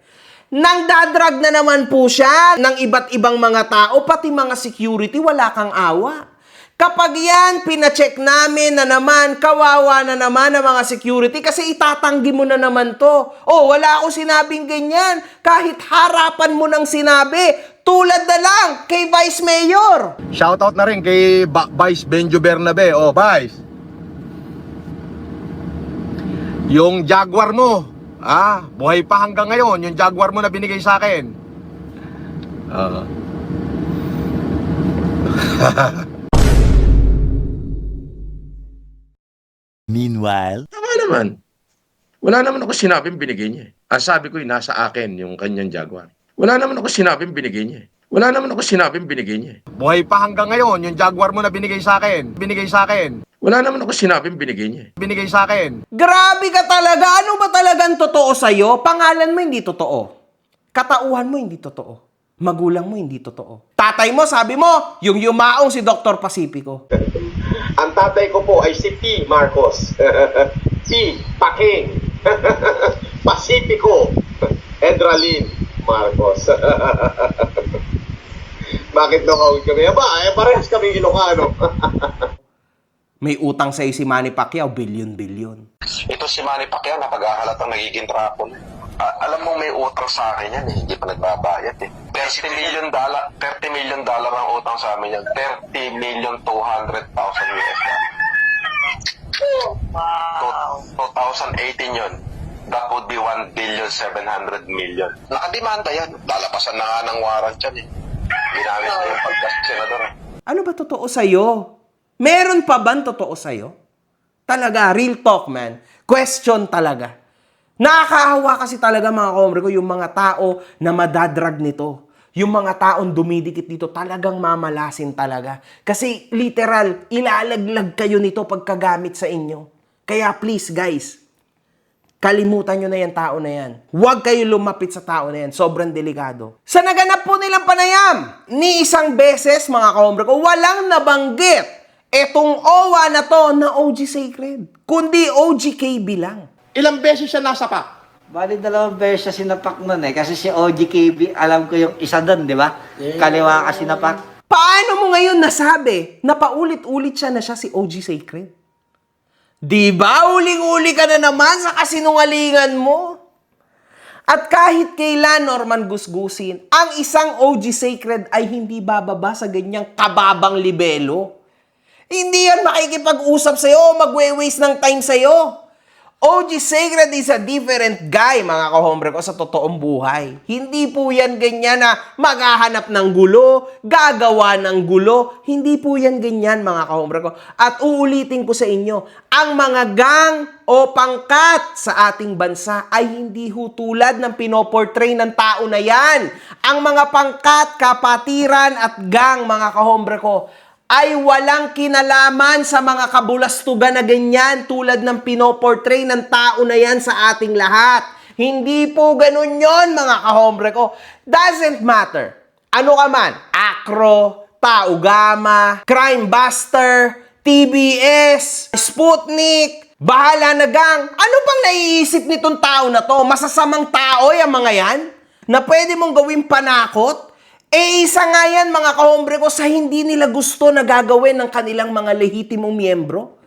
Nang dadrag na naman po siya ng iba't ibang mga tao, pati mga security, wala kang awa. Kapag yan, pinacheck namin na naman, kawawa na naman ang mga security kasi itatanggi mo na naman to. Oh, wala akong sinabing ganyan. Kahit harapan mo nang sinabi, tulad na lang kay Vice Mayor. Shoutout na rin kay Vice Benjo Bernabe. Oh, Vice. Yung Jaguar mo, buhay pa hanggang ngayon. Yung Jaguar mo na binigay sa akin. Meanwhile, Tama naman. Wala naman ako sinabing binigay niya. Ang sabi ko, nasa akin yung kanyang Jaguar. Wala naman ako sinabing binigay niya. Wala naman ako sinabing binigay niya. Buhay pa hanggang ngayon, yung Jaguar mo na binigay sa akin. Binigay sa akin. Wala naman ako sinabing binigay niya. Binigay sa akin. Grabe ka talaga. Ano ba talagang totoo sa'yo? Pangalan mo hindi totoo. Katauhan mo hindi totoo. Magulang mo hindi totoo. Tatay mo, sabi mo, yung yumaong si Dr. Pacifico. Ang tatay ko po ay si P. Marcos. P. Paking. Pacifico. Edralin Marcos. Bakit knock-out kami? Parehas kami Ilocano. May utang sa'yo si Manny Pacquiao, bilyon-bilyon. Ito si Manny Pacquiao, napag-ahalatang nagiging trapo na. Alam mo may utang sa akin yan hindi pa nagbabayad eh. $30 million ang utang sa amin yan. 30,200,000 US dollar. 2018 yun. That would be 1,700,000,000. Nakademanda yan. Lalapasan na nga ng warrant yan eh. Ginamit na yung pagka-senador eh. Ano ba totoo sa'yo? Meron pa bang totoo sa'yo? Talaga, real talk, man. Question talaga. Nakakahawa kasi talaga mga kombre ko yung mga tao na madadrag nito. Yung mga taong dumidikit dito talagang mamalasin talaga. Kasi literal, ilalaglag kayo nito pagkagamit sa inyo. Kaya please guys, kalimutan nyo na yan tao na yan. Huwag kayo lumapit sa tao na yan. Sobrang delikado. Sa naganap po nilang panayam, ni isang beses mga kombre ko, walang nabanggit etong OWA na to na OG Sacred. Kundi OG KB lang. Ilang beses siya nasapak? Bali, 2 beses siya sinapak nun eh. Kasi si OG KB, alam ko yung isa doon, di ba? Kaliwa ka sinapak. Paano mo ngayon nasabi na paulit-ulit siya na siya si OG Sacred? Di ba? Uling-uli ka na naman sa kasinungalingan mo. At kahit kailan, Norman gusgusin, ang isang OG Sacred ay hindi bababa sa ganyang kababang libelo. Hindi yan makikipag-usap sa'yo o magwe-waste ng time sa'yo. OG Sacred is a different guy, mga kahombre ko, sa totoong buhay. Hindi po yan ganyan na maghahanap ng gulo, gagawa ng gulo. Hindi po yan ganyan, mga kahombre ko. At uulitin ko sa inyo, ang mga gang o pangkat sa ating bansa ay hindi ho tulad ng pinoportray ng tao na yan. Ang mga pangkat, kapatiran at gang, mga kahombre ko, ay walang kinalaman sa mga kabulastugan na ganyan tulad ng pinoportray ng tao na yan sa ating lahat. Hindi po ganun yon mga kahombre ko. Doesn't matter. Ano ka man, Acro, Tao Gama, Crime Buster, TBS, Sputnik, bahala na gang. Ano bang naiisip nitong tao na to? Masasamang tao yung mga yan? Na pwede mong gawing panakot? Eh, isa nga yan, mga kahombre ko, sa hindi nila gusto na gagawin ng kanilang mga lehitimong miyembro.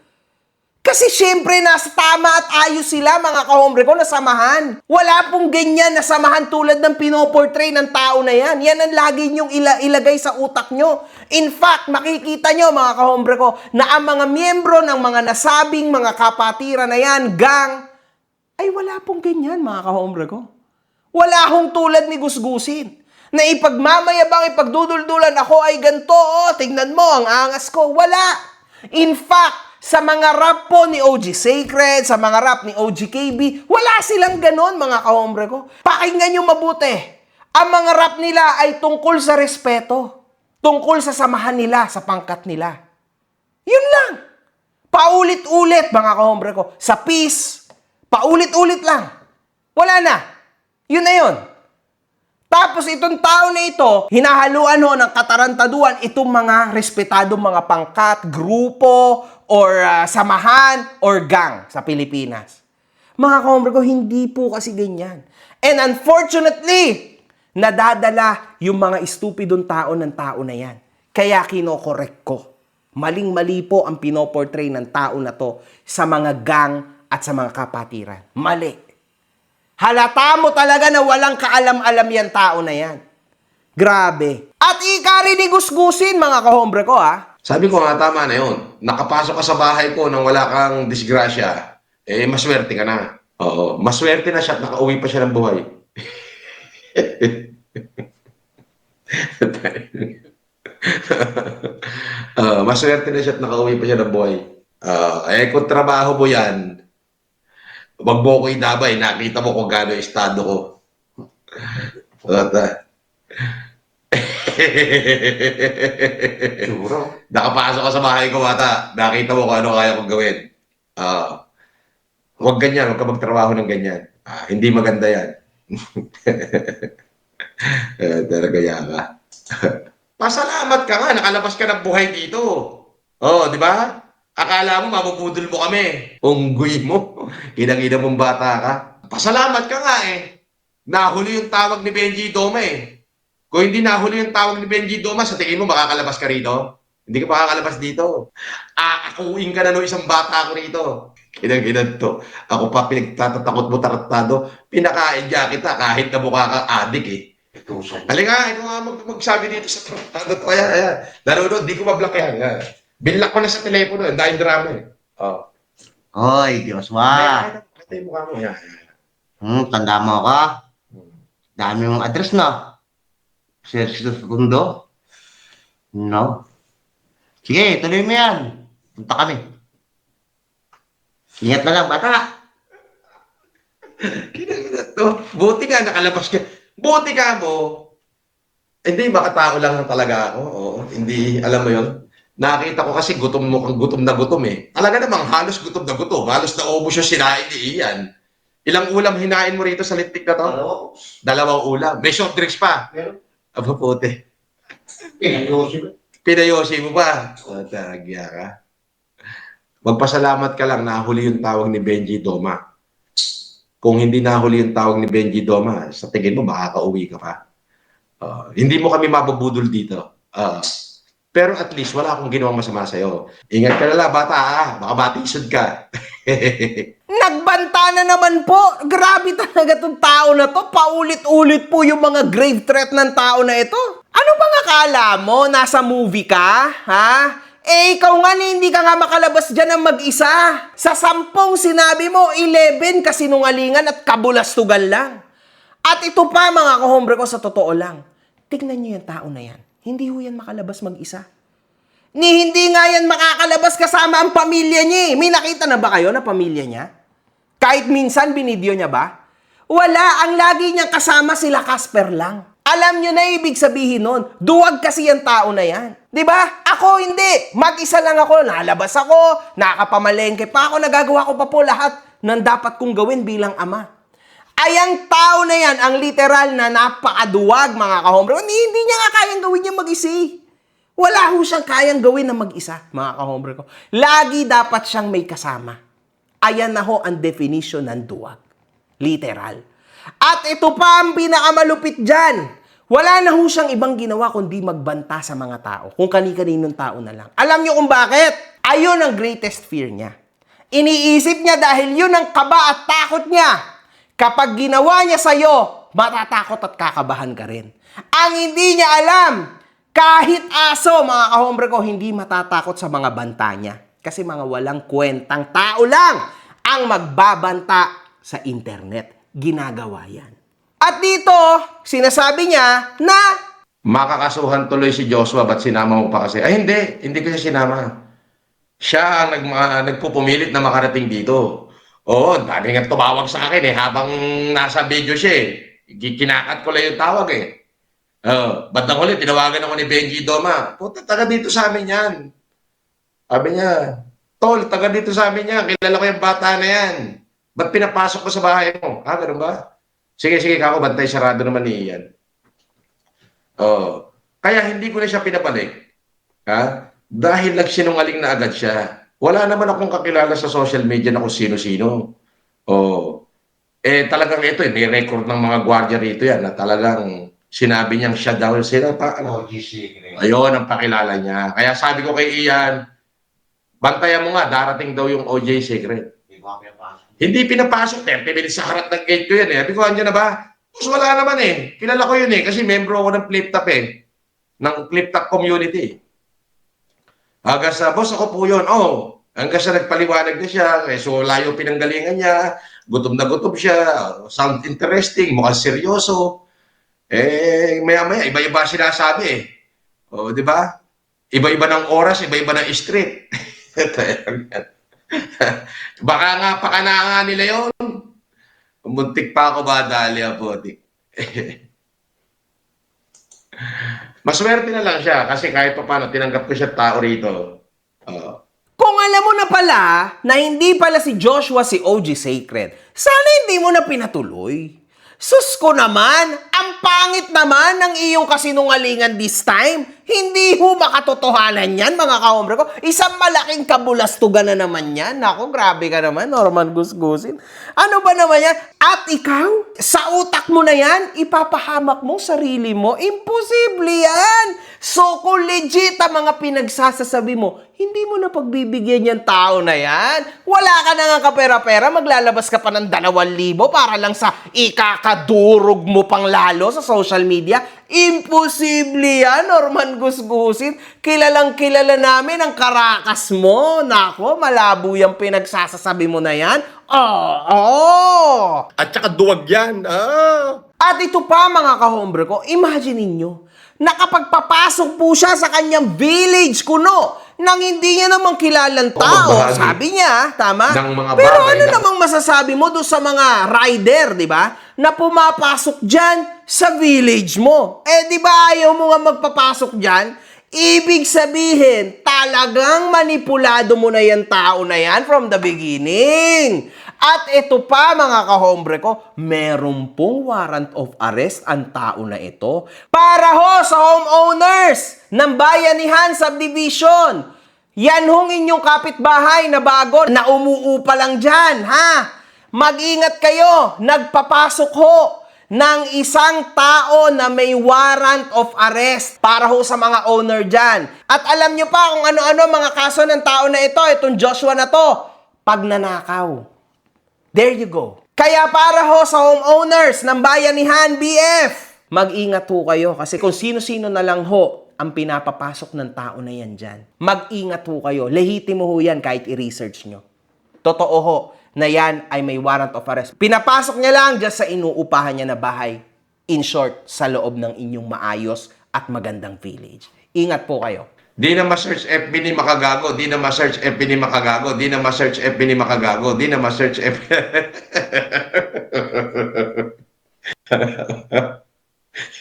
Kasi syempre, nasa tama at ayos sila, mga kahombre ko, na samahan. Wala pong ganyan na samahan tulad ng pinoportray ng tao na yan. Yan ang lagi nyong ilagay sa utak nyo. In fact, makikita nyo, mga kahombre ko, na ang mga miyembro ng mga nasabing mga kapatiran na yan, gang, ay wala pong ganyan, mga kahombre ko. Wala hong tulad ni Gusgusin na ipagmamayabang, ipagduduldulan, ako ay ganito, oh, tignan mo, ang angas ko. Wala. In fact, sa mga rap po ni OG Sacred, sa mga rap ni OG KB, wala silang ganon, mga kahombre ko. Pakinggan nyo mabuti. Ang mga rap nila ay tungkol sa respeto. Tungkol sa samahan nila, sa pangkat nila. Yun lang. Paulit-ulit, mga kahombre ko. Sa peace, paulit-ulit lang. Wala na. Yun na yun. Tapos itong tao na ito, hinahaluan ho ng katarantaduan itong mga respetadong mga pangkat, grupo, or samahan, or gang sa Pilipinas. Mga kahombre ko, hindi po kasi ganyan. And unfortunately, nadadala yung mga estupidong tao ng tao na yan. Kaya kinokorek ko. Maling-mali po ang pinoportray ng tao na to sa mga gang at sa mga kapatiran. Mali. Halata mo talaga na walang kaalam-alam yan tao na yan. Grabe. At ikari ni Gusgusin, mga kahombre ko, ha? Sabi ko nga, tama na yun. Nakapasok ka sa bahay ko nang wala kang disgrasya, eh, maswerte ka na. Oo, maswerte na siya at nakauwi pa siya ng buhay. Maswerte na siya at nakauwi pa siya ng buhay. Eh, kung trabaho mo yan, wag mo ko idabay, nakita mo kung gaano yung estado ko. Nakapasok ka sa bahay ko, bata. Nakita mo kung ano kaya kong gawin. Huwag ganyan, huwag ka magtrabaho ng ganyan. Hindi maganda yan. Talaga ka. Pasalamat ka nga, nakalabas ka ng buhay dito. Oh, di ba? Akala mo, mabubudol mo kami. Unggoy mo. Kinang-ina mong bata ka. Pasalamat ka nga eh. Nahuli yung tawag ni Benji Doma eh. Kung hindi nahuli yung tawag ni Benji Doma, sa tingin mo makakalabas ka rito? Hindi ka makakalabas dito. Aakuin ka na no isang bata ko rito. Kinang-ina to. Ako pa pinagtatatakot mo taratado. Pinakain niya kita kahit na mukha kang adik eh. Halika, ikaw nga magsabi dito sa taratado to. Ayan. Nanonood, di ko mablock yan. Binlock ko na sa telepono, dahil drama eh. Oh. Hoy, Joshua. Ito yung mukha mo. Yan. Tanda mo ako. Dami mong address na. Sergio Segundo. No. Sige, tuloy mo yan. Punta kami. Ingat na lang, bata. Kinagina to. Buti ka, nakalabas ka. Buti ka mo. Hindi, makatao lang talaga ako. Oo, hindi, alam mo yun. Nakita ko kasi gutom mo kang gutom na gutom eh. Talaga namang halos gutom na gutom. Halos na ubos yung sinain ni Ian. Ilang ulam hinain mo rito sa lintik na to? Dalawang ulam. May soft drinks pa. Aba puti. Pinayosi mo pa. O, tagya ka. Magpasalamat ka lang nahuli yung tawag ni Benji Doma. Kung hindi nahuli yung tawag ni Benji Doma, sa tingin mo makakauwi ka pa. Hindi mo kami mabubudol dito. Pero at least wala akong ginawang masama sa'yo. Ingat ka na lang, bata baka matisod ka. Nagbanta na naman po. Grabe talaga itong tao na to. Paulit-ulit po yung mga grave threat ng tao na ito. Ano bang akala mo? Nasa movie ka? Ha? Eh, ikaw nga hindi ka nga makalabas dyan ng mag-isa. Sa 10 sinabi mo, 11 kasinungalingan at kabulastugan lang. At ito pa, mga kahombre ko, sa totoo lang. Tignan nyo yung tao na yan. Hindi ho yan makalabas mag-isa. Hindi nga yan makakalabas kasama ang pamilya niya eh. May nakita na ba kayo na pamilya niya? Kahit minsan binidyo niya ba? Wala. Ang lagi niyang kasama sila Casper lang. Alam nyo na ibig sabihin nun. Duwag kasi yung tao na yan. Di ba? Ako hindi. Mag-isa lang ako. Nalabas ako. Nakapamalengke pa ako. Nagagawa ko pa po lahat ng dapat kong gawin bilang ama. Ayang tao na yan, ang literal na napakaduwag, mga kahombre. Hindi niya nga kayang gawin niya mag-isa. Wala ho siyang kayang gawin na mag-isa, mga kahombre ko. Lagi dapat siyang may kasama. Ayan na ho ang definition ng duwag. Literal. At ito pa ang pinakamalupit dyan. Wala na ho siyang ibang ginawa kundi magbanta sa mga tao. Kung kani-kaninong tao na lang. Alam niyo kung bakit? Ayun ang greatest fear niya. Iniisip niya dahil yun ang kaba at takot niya. Kapag ginawa niya sa'yo, matatakot at kakabahan ka rin. Ang hindi niya alam, kahit aso, mga kahombre ko, hindi matatakot sa mga banta niya. Kasi mga walang kwentang tao lang ang magbabanta sa internet. Ginagawa yan. At dito, sinasabi niya na Makakasuhan tuloy si Joshua, ba't sinama mo pa kasi? Ay, hindi ko siya sinama. Siya ang nagpupumilit na makarating dito. Oo, dami nga tumawag sa akin habang nasa video siya Kinakat ko lang yung tawag Bandang huli, tinawagan ako ni Benji Doma. Puta, taga dito sa amin yan. Sabi niya, Tol, taga dito sa amin yan. Kilala ko yung bata na yan. Ba't pinapasok ko sa bahay mo? Ganun ba? Sige, kako, bantay, sarado naman ni Ian. Kaya hindi ko na siya pinabalik. Dahil nagsinungaling na agad siya. Wala naman akong kakilala sa social media na kung sino-sino. Talagang ito, ni-record ng mga gwardiya rito yan na talagang sinabi niyang siya daw sila pa. Ayun ang pakilala niya. Kaya sabi ko kay Ian, bantayan mo nga, darating daw yung OJ Secret. Hindi pinapasok, 30 minutes sa harap ng gate ko yan Sabi ko, andyan na ba? Tapos wala naman Kilala ko yun kasi membro ako ng Flip-Top ng Flip-Top community. Hanggang sa, boss, ako po yun. Hanggang sa nagpaliwanag na siya. So, layo pinanggalingan niya. Gutom na gutom siya. Sound interesting. Mukhang seryoso. Maya-maya, iba-iba sinasabi di ba? Iba-iba ng oras, iba-iba ng street. Baka nga pakananga nila yon. Muntik pa ako madali po. Maswerte na lang siya kasi kahit pa paano tinanggap ko siya tao rito. kung alam mo na pala na hindi pala si Joshua si OG Sacred, sana hindi mo na pinatuloy. Sus ko naman, ang pangit naman ng iyong kasinungalingan this time. Hindi ho makatotohanan yan, mga kahombre ko. Isang malaking kabulastugan na naman yan. Nako, grabe ka naman, Norman Gusgusin. Ano ba naman yan? At ikaw, sa utak mo na yan, ipapahamak mo sarili mo? Imposible yan! So, kung legit ang mga pinagsasasabi mo, hindi mo na pagbibigyan yung tao na yan. Wala ka na nga kapera-pera, maglalabas ka pa ng 2,000 para lang sa ikakadurog mo pang lalo sa social media. Imposible yan, Norman Gusgusin. Kilalang kilala namin ang karakas mo. Nako, malabo yung pinagsasasabi mo na yan. At saka duwag yan. At ito pa, mga kahombre ko, imagine ninyo, nakapagpapasok po siya sa kanyang village kuno nang hindi niya namang kilalang tao. magbahagi. Sabi niya, tama? Ng mga Pero bagay ano na- namang masasabi mo doon sa mga rider, di ba? Na pumapasok dyan sa village mo. Di ba ayaw mo nga magpapasok dyan? Ibig sabihin, talagang manipulado mo na yan tao na yan from the beginning. At ito pa, mga kahombre ko, meron pong warrant of arrest ang tao na ito para ho sa homeowners ng Bayanihan Subdivision. Yan hong inyong kapitbahay na bago na umuupa lang dyan, ha? Mag-ingat kayo, nagpapasok ho ng isang tao na may warrant of arrest para ho sa mga owner dyan. At alam nyo pa kung ano-ano mga kaso ng tao na ito, itong Joshua na to, pagnanakaw. There you go. Kaya para ho sa homeowners ng Bayanihan BF, mag-ingat ho kayo kasi kung sino-sino na lang ho ang pinapapasok ng tao na yan dyan. Mag-ingat ho kayo. Lehitimo ho yan kahit i-research nyo. Totoo ho na yan ay may warrant of arrest. Pinapasok niya lang dyan sa inuupahan niya na bahay. In short, sa loob ng inyong maayos at magandang village. Ingat po kayo. Di na ma-search FB ni Makagago, di na ma-search FB ni Makagago, di na ma-search FB ni Makagago, di na ma-search FB.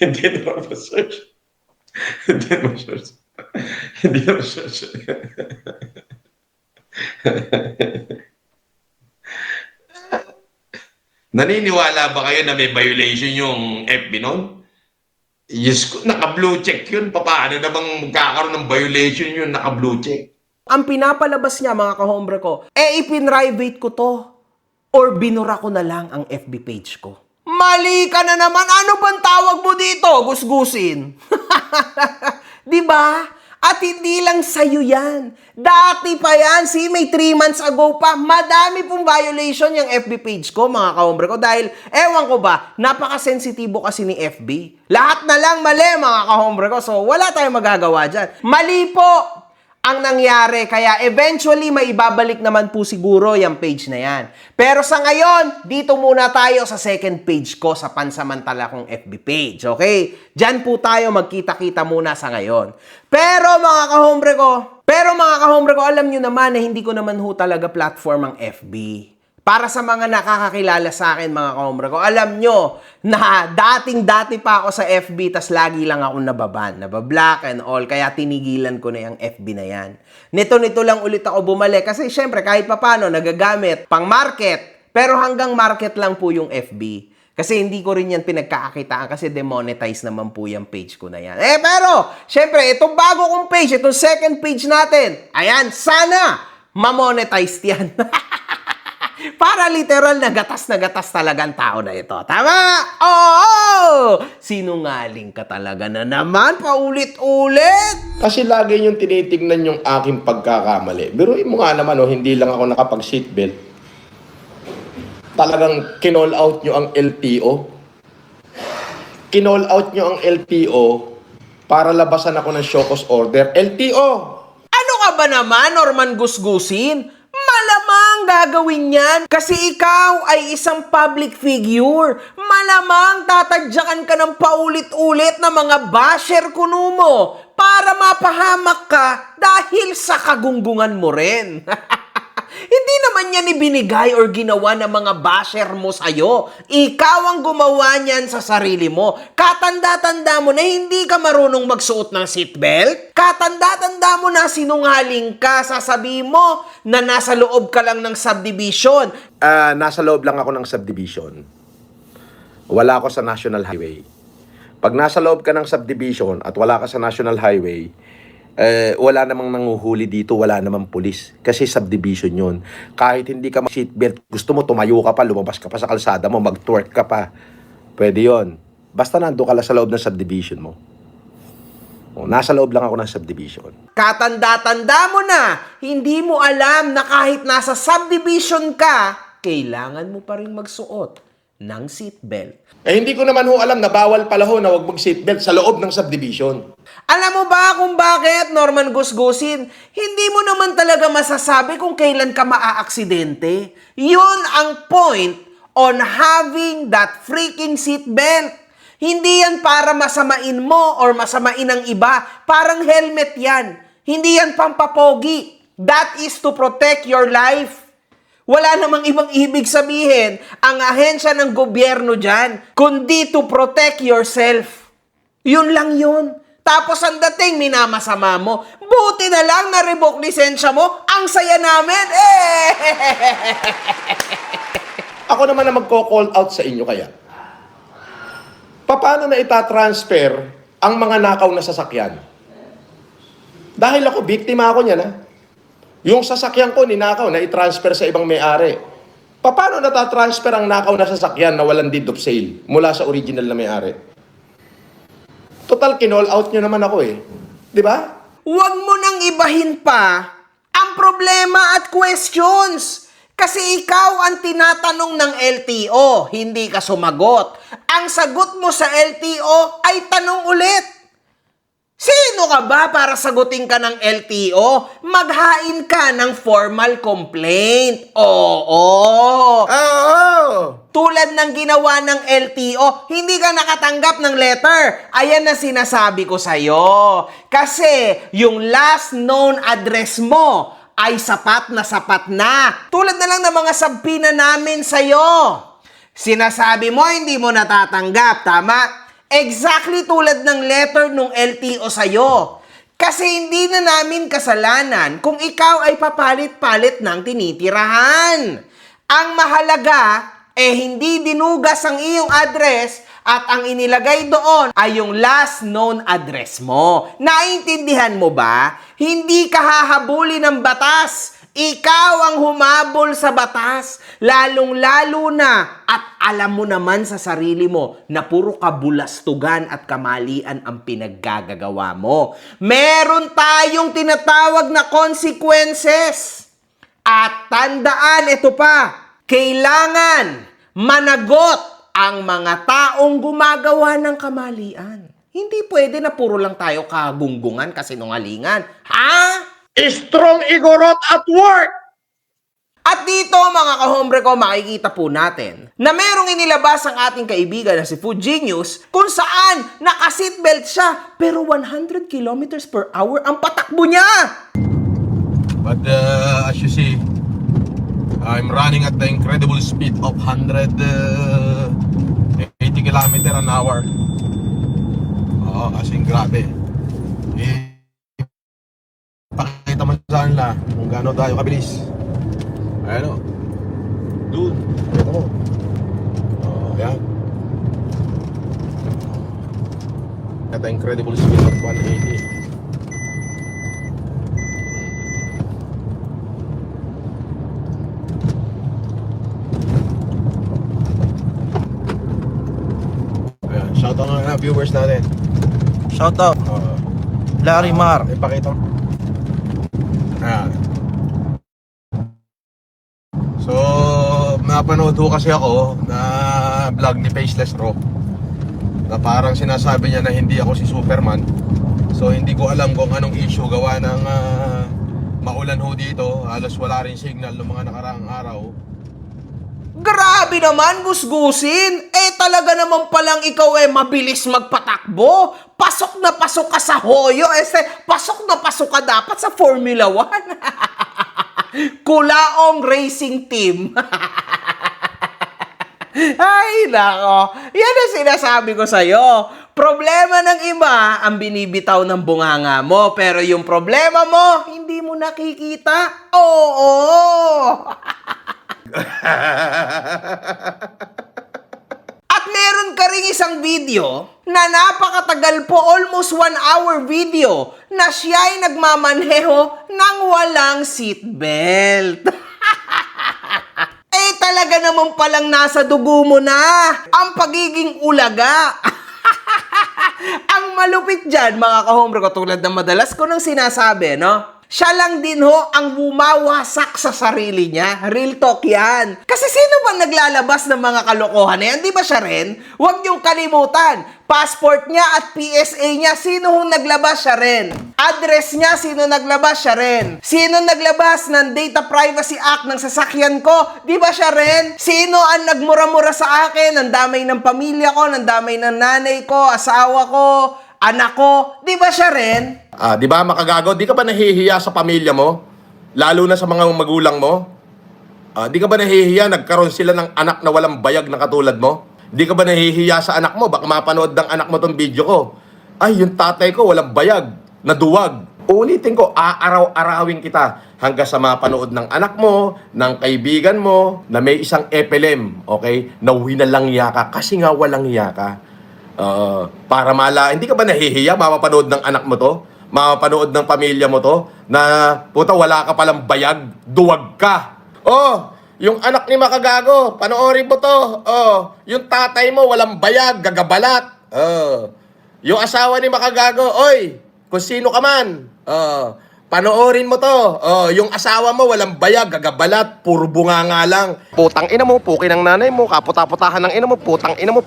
Hindi na ma-search. Hindi na ma-search. Hindi na ma-search. Naniniwala ba kayo na may violation yung FB nun? Yes, naka-blue check yun. Paano namang magkakaroon ng violation yun, naka-blue check? Ang pinapalabas niya, mga kahombre ko, ipinrivate ko to. Or binura ko na lang ang FB page ko. Mali ka na naman! Ano bang tawag mo dito? Gusgusin. Di ba? At hindi lang sa'yo yan. Dati pa yan. May 3 months ago pa. Madami pong violation yung FB page ko, mga kahombre ko. Dahil, ewan ko ba, napakasensitibo kasi ni FB. Lahat na lang mali, mga kahombre ko. So, wala tayong magagawa dyan. Mali po ang nangyari. Kaya eventually, maibabalik naman po siguro yung page na yan. Pero sa ngayon, dito muna tayo sa second page ko sa pansamantala kong FB page. Okay? Diyan po tayo magkita-kita muna sa ngayon. Pero mga kahombre ko, alam nyo naman na hindi ko naman ho talaga platform ang FB. Para sa mga nakakakilala sa akin, mga kahombre ko, alam nyo na dating-dati pa ako sa FB, tas lagi lang ako nabablock and all, kaya tinigilan ko na yung FB na yan. Nito lang ulit ako bumalik, kasi syempre kahit papano nagagamit pang market, pero hanggang market lang po yung FB. Kasi hindi ko rin yan pinagkakakitaan kasi demonetize naman po yung page ko na yan. Pero, syempre, itong bago kong page, itong second page natin, ayan, sana mamonetize yan. Para literal na gatas talagang tao na ito. Tama? Oo! Sinungaling ka talaga na naman, paulit-ulit. Kasi lagi yung tinitignan yung aking pagkakamali. Biruin mo nga naman, hindi lang ako nakapag-seatbelt. Talagang kinall out nyo ang LTO. Kinall out nyo ang LTO para labasan ako ng show cause order. LTO! Ano ka ba naman, Norman Gusgusin? Malamang gagawin yan kasi ikaw ay isang public figure. Malamang tatadyakan ka ng paulit-ulit na mga basher kuno mo para mapahamak ka dahil sa kagunggungan mo rin. Hindi naman yan ibinigay or ginawa ng mga basher mo sa'yo. Ikaw ang gumawa niyan sa sarili mo. Katanda-tanda mo na hindi ka marunong magsuot ng seatbelt. Katanda-tanda mo na sinungaling ka. Sasabihin mo na nasa loob ka lang ng subdivision. Nasa loob lang ako ng subdivision. Wala ako sa National Highway. Pag nasa loob ka ng subdivision at wala ka sa National Highway, wala namang nanguhuli dito, wala namang pulis. Kasi subdivision yun. Kahit hindi ka mag-seatbelt, gusto mo tumayo ka pa, lumabas ka pa sa kalsada mo, mag-twerk ka pa. Pwede yun. Basta nando ka lang sa loob ng subdivision mo. Nasa loob lang ako ng subdivision. Katanda-tanda mo na, hindi mo alam na kahit nasa subdivision ka, kailangan mo pa rin magsuot ng seatbelt. Hindi ko naman alam na bawal pala na huwag mag-seatbelt sa loob ng subdivision. Alam mo ba kung bakit, Norman Gusgusin? Hindi mo naman talaga masasabi kung kailan ka maaaksidente. Yun ang point on having that freaking seatbelt. Hindi yan para masamain mo or masamain ang iba. Parang helmet yan. Hindi yan pampapogi. That is to protect your life. Wala namang ibang ibig sabihin ang ahensya ng gobyerno dyan, kundi to protect yourself. Yun lang yun. Tapos ang dating, minamasama mo. Buti na lang na-revoke lisensya mo. Ang saya namin. Ako naman na magko-call out sa inyo kaya. Paano na itatransfer ang mga nakaw na sasakyan? Dahil ako, biktima ako niyan, ha? Yung sasakyan ko, ninakaw, na i-transfer sa ibang may-ari. Paano natatransfer ang nakaw na sasakyan na walang deed of sale mula sa original na may-ari? Total, kinall out nyo naman ako eh. Di ba? Huwag mo nang ibahin pa ang problema at questions. Kasi ikaw ang tinatanong ng LTO, hindi ka sumagot. Ang sagot mo sa LTO ay tanong ulit. Sino ka ba para sagutin ka ng LTO? Maghain ka ng formal complaint. Oo. Tulad ng ginawa ng LTO, hindi ka nakatanggap ng letter. Ayan na sinasabi ko sa'yo. Kasi yung last known address mo ay sapat na. Tulad na lang ng mga subpoena namin sa'yo. Sinasabi mo, hindi mo natatanggap, tama? Exactly tulad ng letter nung LTO sa'yo. Kasi hindi na namin kasalanan kung ikaw ay papalit-palit ng tinitirahan. Ang mahalaga, hindi dinugas ang iyong address at ang inilagay doon ay yung last known address mo. Naintindihan mo ba? Hindi ka hahabulin ng batas. Ikaw ang humabol sa batas, lalong-lalo na at alam mo naman sa sarili mo na puro kabulastugan at kamalian ang pinaggagawa mo. Meron tayong tinatawag na consequences. At tandaan, ito pa, kailangan managot ang mga taong gumagawa ng kamalian. Hindi pwede na puro lang tayo kagunggungan kasi nungalingan. Ha? Strong Igorot at work! At dito mga kahombre ko, makikita po natin na merong inilabas ang ating kaibigan na si Food Genius kung saan naka-seatbelt siya pero 100 kilometers per hour ang patakbo niya. But as you see, I'm running at the incredible speed of 180 km an hour. As in grabe. Pakita mo sa kanila kung gaano tayo kabilis. Ayan o. Dude, pakita mo. Ayan. At the incredible speed of 180. Ayan, shoutout na viewers natin. Shoutout, Larry Mar. Ipakita mo. Ayan. So, napanood ho kasi ako na vlog ni Faceless Ro na parang sinasabi niya na hindi ako si Superman. So, hindi ko alam kung anong issue gawa ng maulan ho dito. Halos wala rin signal ng mga nakaraang araw. Grabe naman, gusgusin. Talaga naman palang ikaw mabilis magpatakbo. Pasok na pasok ka sa hoyo. Pasok na pasok ka dapat sa Formula 1. Kulaong Racing Team. Ay, nako. Yan ang sinasabi ko sa'yo. Problema ng iba ang binibitaw ng bunganga mo. Pero yung problema mo, hindi mo nakikita. Oo. At meron ka ring isang video na napakatagal po, almost 1 hour video, na siya ay nagmamanheho ng walang seatbelt. Talaga naman palang nasa dugo mo na ang pagiging ulaga. Ang malupit dyan, mga kahombre ko, tulad ng madalas ko nang sinasabi, no? Siya lang din ho ang bumawasak sa sarili niya. Real talk yan. Kasi sino ba naglalabas ng mga kalokohan na yan? Di ba siya rin? Huwag niyong kalimutan. Passport niya at PSA niya, sino hong naglabas? Siya rin. Address niya, sino naglabas? Siya rin. Sino naglabas ng Data Privacy Act ng sasakyan ko? Di ba siya rin? Sino ang nagmura-mura sa akin? Ang damay ng pamilya ko, ang damay ng nanay ko, asawa ko, anak ko. Di ba siya rin? Di ba makagago? Di ka ba nahihiya sa pamilya mo? Lalo na sa mga magulang mo? Di ka ba nahihiya? Nagkaroon sila ng anak na walang bayag na katulad mo? Di ka ba nahihiya sa anak mo? Baka mapanood ng anak mo tong video ko. Ay, yung tatay ko walang bayag, naduwag. Ulitin ko, aaraw-arawin kita hanggang sa mapanood ng anak mo, ng kaibigan mo, na may isang FLM, okay? Na winalangya ka kasi nga walang hiya ka. Para hindi ka ba nahihiya mapapanood ng anak mo to? Mapapanood ng pamilya mo to? Na puta wala ka palang bayag, duwag ka. Yung anak ni Makagago, panoorin mo to. Yung tatay mo walang bayag, gagabalat. Yung asawa ni Makagago, oy, kung sino ka man. Panoorin mo to. Yung asawa mo walang bayag, gagabalat, puro bunganga lang. Putang ina mo, puki ng nanay mo, kaputa-putahan ng ina mo, putang ina mo,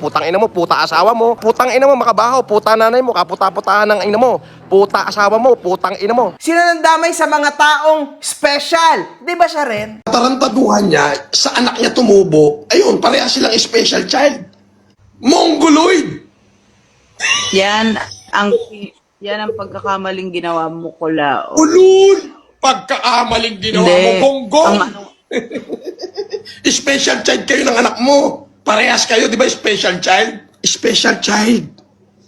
puta asawa mo, putang ina mo, makabaho, puta nanay mo, kaputa-putahan ng ina mo, puta asawa mo, putang ina mo. Sino nandamay sa mga taong special? Di ba siya rin? Tarantaduhan niya, sa anak niya tumubo, ayun, pareha silang special child. Mongoloid! Yan ang pagkakamaling ginawa mo, Kulao. Ulul! Pagkaamaling ginawa mo, bonggong! Special child kayo ng anak mo. Parehas kayo, di ba? Special child? Special child.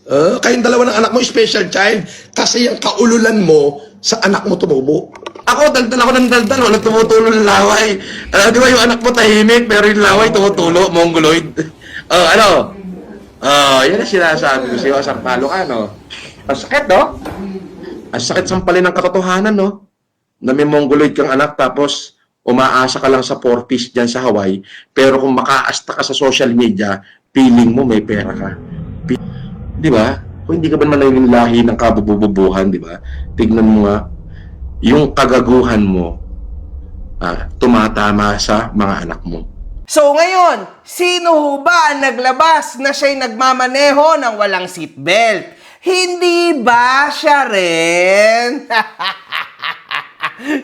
Kayong dalawa ng anak mo, special child, kasi yung kaululan mo sa anak mo tumubo. Ako, daldal ako ng daldal, walang tumutulo ng laway. Di ba yung anak mo tahimik, pero yung laway tumutulo, mongoloid. Yan ang sinasabi ko sa'yo, sampalo ka, no? Ang sakit, no? Ang sakit sampalin ng katotohanan, no? Na may mongoloid kang anak, tapos umaasa ka lang sa 4Ps dyan sa Hawaii, pero kung makaasta ka sa social media, feeling mo may pera ka. Di ba? Kung hindi ka ba naman yung lahi ng kabububuhan, di ba? Tignan mo nga, yung kagaguhan mo, tumatama sa mga anak mo. So ngayon, sino ho ba ang naglabas na siya'y nagmamaneho ng walang seatbelt? Hindi ba siya rin?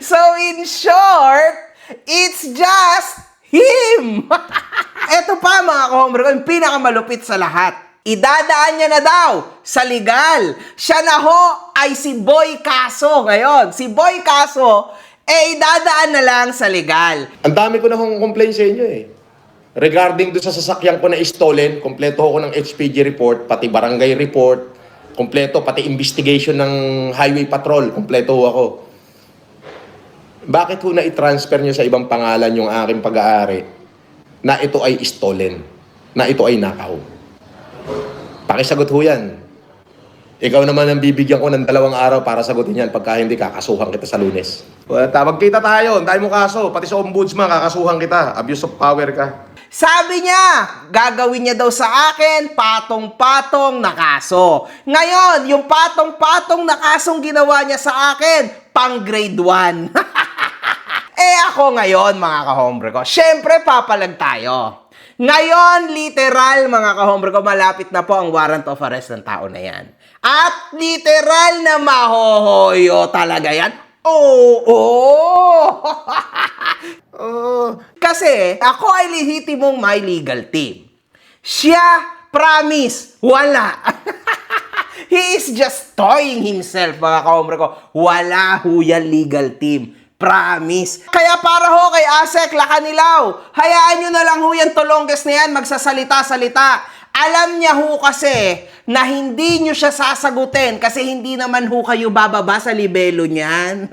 So in short, it's just him! Eto pa mga kahombre ko, yung pinakamalupit sa lahat. Idadaan niya na daw sa legal. Siya na ho ay si Boy Caso ngayon. Si Boy Caso, idadaan na lang sa legal. Ang dami ko na kong complain sa inyo eh. Regarding doon sa sasakyan ko na stolen, kompleto ako ng HPG report, pati barangay report, kompleto, pati investigation ng highway patrol, kompleto ako. Bakit ho na i-transfer nyo sa ibang pangalan yung aking pag-aari na ito ay stolen, na ito ay nakaw? Pakisagot ho yan. Ikaw naman ang bibigyan ko ng 2 araw para sagutin yan pagka hindi kakasuhan kita sa Lunes. Magkita tayo, ang dahil mo kaso, pati sa ombudsman kakasuhan kita, abuse of power ka. Sabi niya, gagawin niya daw sa akin patong-patong na kaso. Ngayon, yung patong-patong na kasong ginawa niya sa akin, pang grade 1. Ako ngayon, mga kahombre ko, syempre papalag tayo. Ngayon, literal, mga kahombre ko, malapit na po ang warrant of arrest ng tao na yan. At literal na mahohoyo talaga yan. Oo! Kasi ako ay lehitimong my legal team. Siya, promise, wala. He is just toying himself, mga kahombre ko. Wala ho yan legal team. Promise. Kaya para ho kay Asek Lacanilaw, hayaan nyo na lang ho yan tolongges na yan, magsasalita-salita. Alam niya ho kasi na hindi nyo siya sasagutin kasi hindi naman ho kayo bababa sa libelo niyan.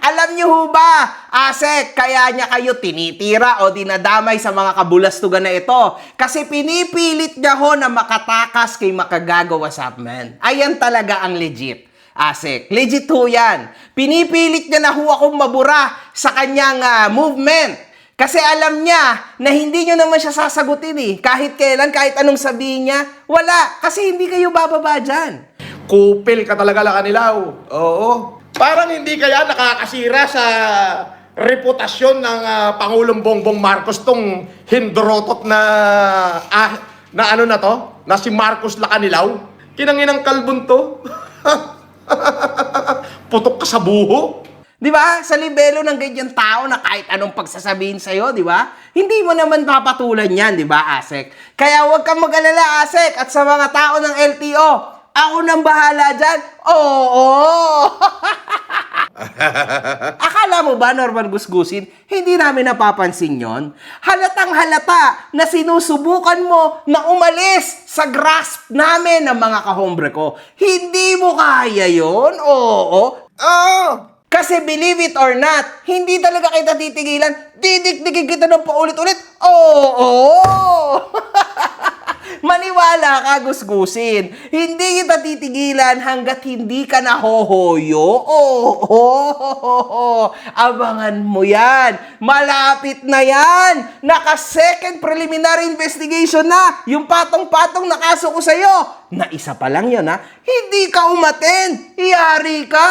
Alam niyo ho ba, Asek, kaya niya kayo tinitira o dinadamay sa mga kabulastugan na ito? Kasi pinipilit niya ho na makatakas kay Makagago Wasapman. Ayan talaga ang legit. Asek, legit ho yan. Pinipilit niya na ho akong mabura sa kanyang movement. Kasi alam niya na hindi niyo naman siya sasagutin eh. Kahit kailan, kahit anong sabihin niya, wala. Kasi hindi kayo bababa dyan. Kupil ka talaga Lacanilaw. Oo. Parang hindi kaya nakakasira sa reputasyon ng Pangulong Bongbong Marcos tong hindorotot na ano na to? Na si Marcos Lacanilaw. Kinanginang kalbon to. Putok ka sa buho. Di ba? Sa libelo ng ganyan tao na kahit anong pagsasabihin sa'yo, di ba? Hindi mo naman papatulan yan, di ba, Asek? Kaya huwag kang mag-alala, Asek, at sa mga tao ng LTO, ako nang bahala dyan. Oo! Akala mo ba, Norman Gusgusin, hindi namin napapansin yon? Halatang halata na sinusubukan mo na umalis sa grasp namin ng mga kahombre ko. Hindi mo kaya yon? Oo. Kasi believe it or not, hindi talaga kita titigilan. Didikdikin kita ng paulit-ulit. Oo. Maniwala ka, Gusgusin. Hindi kita titigilan hanggat hindi ka nahohoyo. Abangan mo yan. Malapit na yan. Naka-second preliminary investigation na. Yung patong-patong na kaso ko sa'yo. Na isa pa lang yun, ha? Hindi ka umaten. Iyari ka.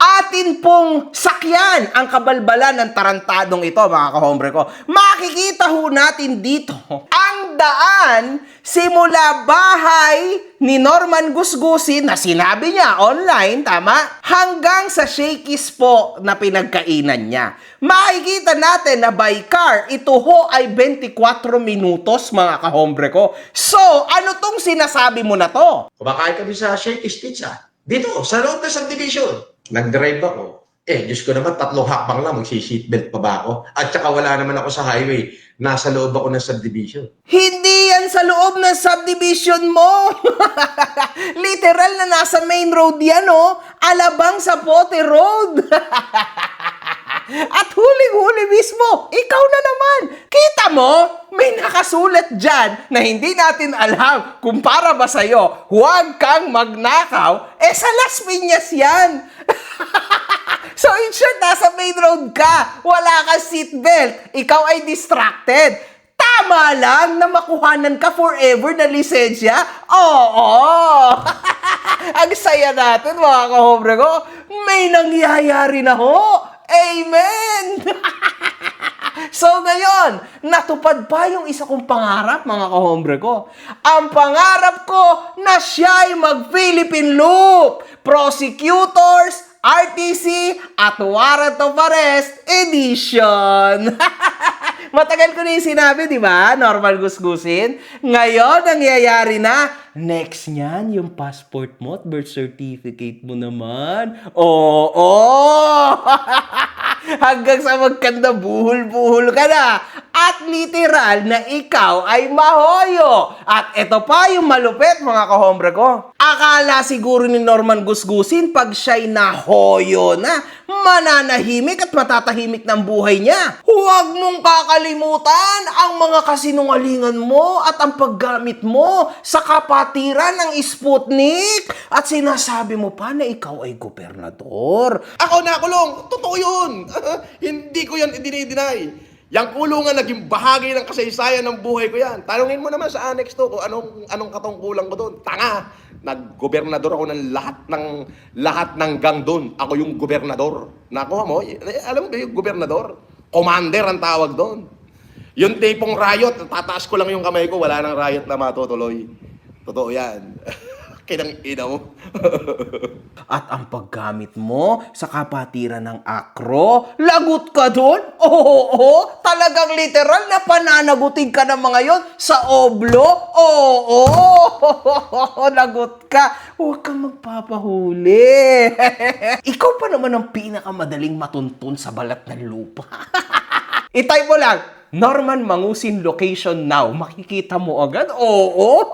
Atin pong sakyan ang kabalbalan ng tarantadong ito, mga kahombre ko. Makikita ho natin dito ang daan simula bahay ni Norman Gusgusin na sinabi niya online, tama? Hanggang sa Shakey's po na pinagkainan niya. Makikita natin na by car, ito ho ay 24 minutos, mga kahombre ko. So, ano tong sinasabi mo na to? Kumakain kami sa Shakey's Pizza. Dito, sa loob ng subdivision. Nag-drive ako. Diyos ko naman, 3 hakbang lang, magsi-seatbelt pa ba ako? At saka wala naman ako sa highway. nasa loob ako ng subdivision. Hindi yan sa loob ng subdivision mo. Literal na nasa main road yan, oh. Alabang sa Pote Road. At huling-huli mismo, ikaw na naman. Kita mo, may nakasulat dyan na hindi natin alam kung para ba sa'yo, huwag kang magnakaw, sa Las Piñas yan. So in short, nasa main road ka, wala kang seatbelt, ikaw ay distracted. Tama lang na makuhanan ka forever na lisensya? Oo! Ang saya natin, mga kahombre ko. May nangyayari na ho. Amen! So ngayon, natupad pa yung isa kong pangarap, mga kahombre ko. Ang pangarap ko na siya ay mag-Philippine Loop, Prosecutors, RTC, at Warrant of Arrest Edition. Matagal ko na yung sinabi, di ba? Normal gusgusin. Ngayon, nangyayari na. Next niyan, yung passport mo at birth certificate mo naman. Oo! Hanggang sa magkanda buhol-buhol ka na. At literal na ikaw ay mahoyo. At ito pa yung malupit, mga kahombre ko. Akala siguro ni Norman gusgusin pag siya'y nahoyo na, mananahimik at matatahimik ng buhay niya. Huwag mong kakalimutan ang mga kasinungalingan mo at ang paggamit mo sa kapatiran ng Sputnik. At sinasabi mo pa na ikaw ay gobernador. Ako nakulong! Totoo yun! Hindi ko yan idinideny. Yang kulungan naging bahagi ng kasaysayan ng buhay ko yan. Tanungin mo naman sa annex to kung anong katungkulan ko doon. Tanga! Naggobernador ako ng lahat ng gang doon. Ako yung gobernador. Nakuha mo? Alam mo ba yung gobernador? Commander ang tawag doon. Yung tipong riot, tataas ko lang yung kamay ko, wala nang riot na matutuloy. Totoo yan. Kinang ina mo. At ang paggamit mo sa kapatiran ng akro, lagot ka doon? Oo, talagang literal na pananagutin ka ng mga yon sa oblo? Oo, lagot ka. Huwag kang magpapahuli. Ikaw pa naman ang pinakamadaling matuntun sa balat ng lupa. I-type mo lang, Norman Mangusin location now. Makikita mo agad? Oo.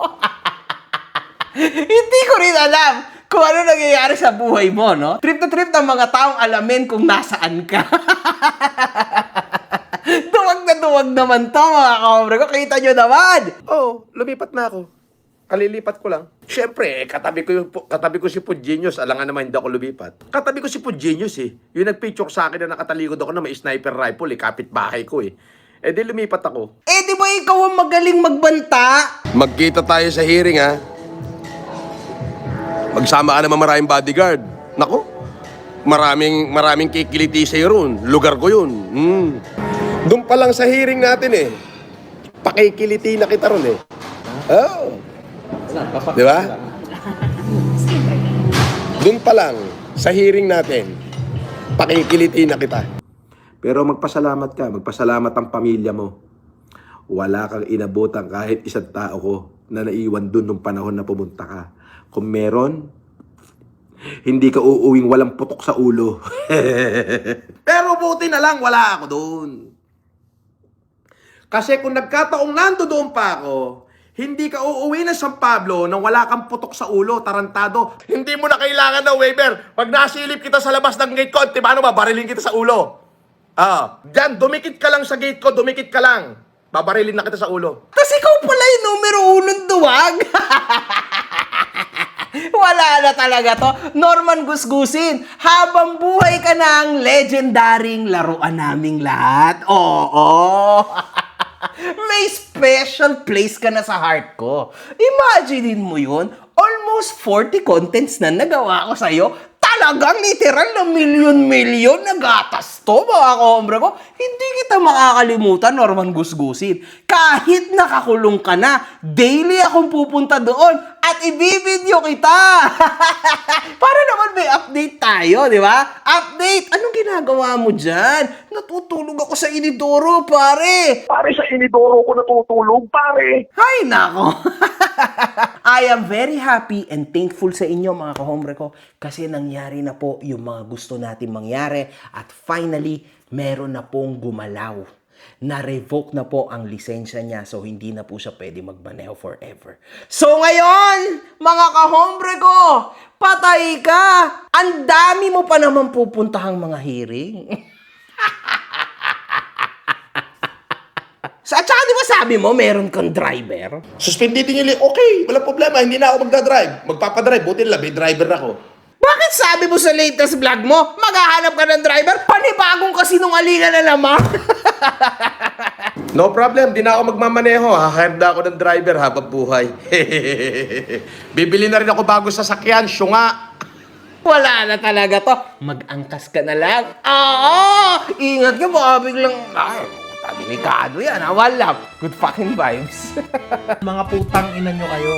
Hindi ko rin alam kung ano nangyayari sa buhay mo, no? Trip to trip ng mga taong alamin kung nasaan ka. Duwag na duwag naman to, mga kahombre ko. Kita nyo naman. Oh, lumipat na ako. Kalilipat ko lang. Siyempre, katabi ko si Pudgenius. Alangan naman hindi ako lumipat. Katabi ko si Pudgenius eh. Yung nagpicture sa akin na nakatalikod ako na may sniper rifle eh. Kapitbahay ko eh. Eh di lumipat ako. Eh di ba ikaw ang magaling magbanta? Magkita tayo sa hearing ha. Magsama ka naman maraming bodyguard. Nako, maraming kikiliti sa'yo ron. Lugar ko yun. Doon pa lang sa hearing natin eh. Pakikiliti na kita ron eh. Oh. Di ba? Doon pa lang sa hearing natin, pakikiliti na kita. Pero magpasalamat ka, magpasalamat ang pamilya mo. Wala kang inabutan kahit isang tao ko na naiwan doon nung panahon na pumunta ka. Kung meron, hindi ka uuwing walang putok sa ulo. Pero buti na lang, wala ako doon. Kasi kung nagkataong nandoon pa ako, hindi ka uuwi ng San Pablo nang wala kang putok sa ulo, tarantado. Hindi mo na kailangan ng waiver. Pag nasilip kita sa labas ng gate ko, paano babarilin kita sa ulo? Diyan, dumikit ka lang sa gate ko, dumikit ka lang. Babarilin na kita sa ulo. Tapos ikaw pala yung numero 1 duwag. Wala na talaga to. Norman gusgusin. Habang buhay ka na ang legendaring laruan naming lahat. Oo. May special place ka na sa heart ko. Imaginein mo yun. Almost 40 contents na nagawa ko sa'yo. Talagang literal na milyon-milyon na gatas to, mga kahombre ko. Hindi kita makakalimutan, Norman gusgusin. Kahit nakakulong ka na, daily akong pupunta doon at ibibideo kita. Para naman may update tayo, di ba? Update! Anong ginagawa mo dyan? Natutulog ako sa inidoro, pare. Pare, sa inidoro ko natutulog, pare. Ay, nako. I am very happy and thankful sa inyo, mga kahombre ko, kasi nangyari na po yung mga gusto natin mangyari at finally, meron na pong gumalaw. na-revoke na po ang lisensya niya, so hindi na po siya pwede magmaneho forever. So ngayon, mga kahombre ko, patay ka! Ang dami mo pa naman pupuntahang mga hearing. At saka di ba sabi mo, meron kang driver? Suspenditin nyo, okay, walang problema, hindi na ako magdadrive. Magpapadrive, buti lang, may driver ako. Bakit sabi mo sa latest vlog mo, maghahanap ka ng driver? Panibagong kasinungalingan na naman. No problem, di na ako magmamaneho. Hahire na ako ng driver habang buhay. Bibili na rin ako bago sasakyan, syunga. Wala na talaga to. Mag-angkas ka na lang. Oo! Ingat ka, baka biglang... Ay, delikado yan. Wala. Good fucking vibes. Mga putang ina nyo kayo.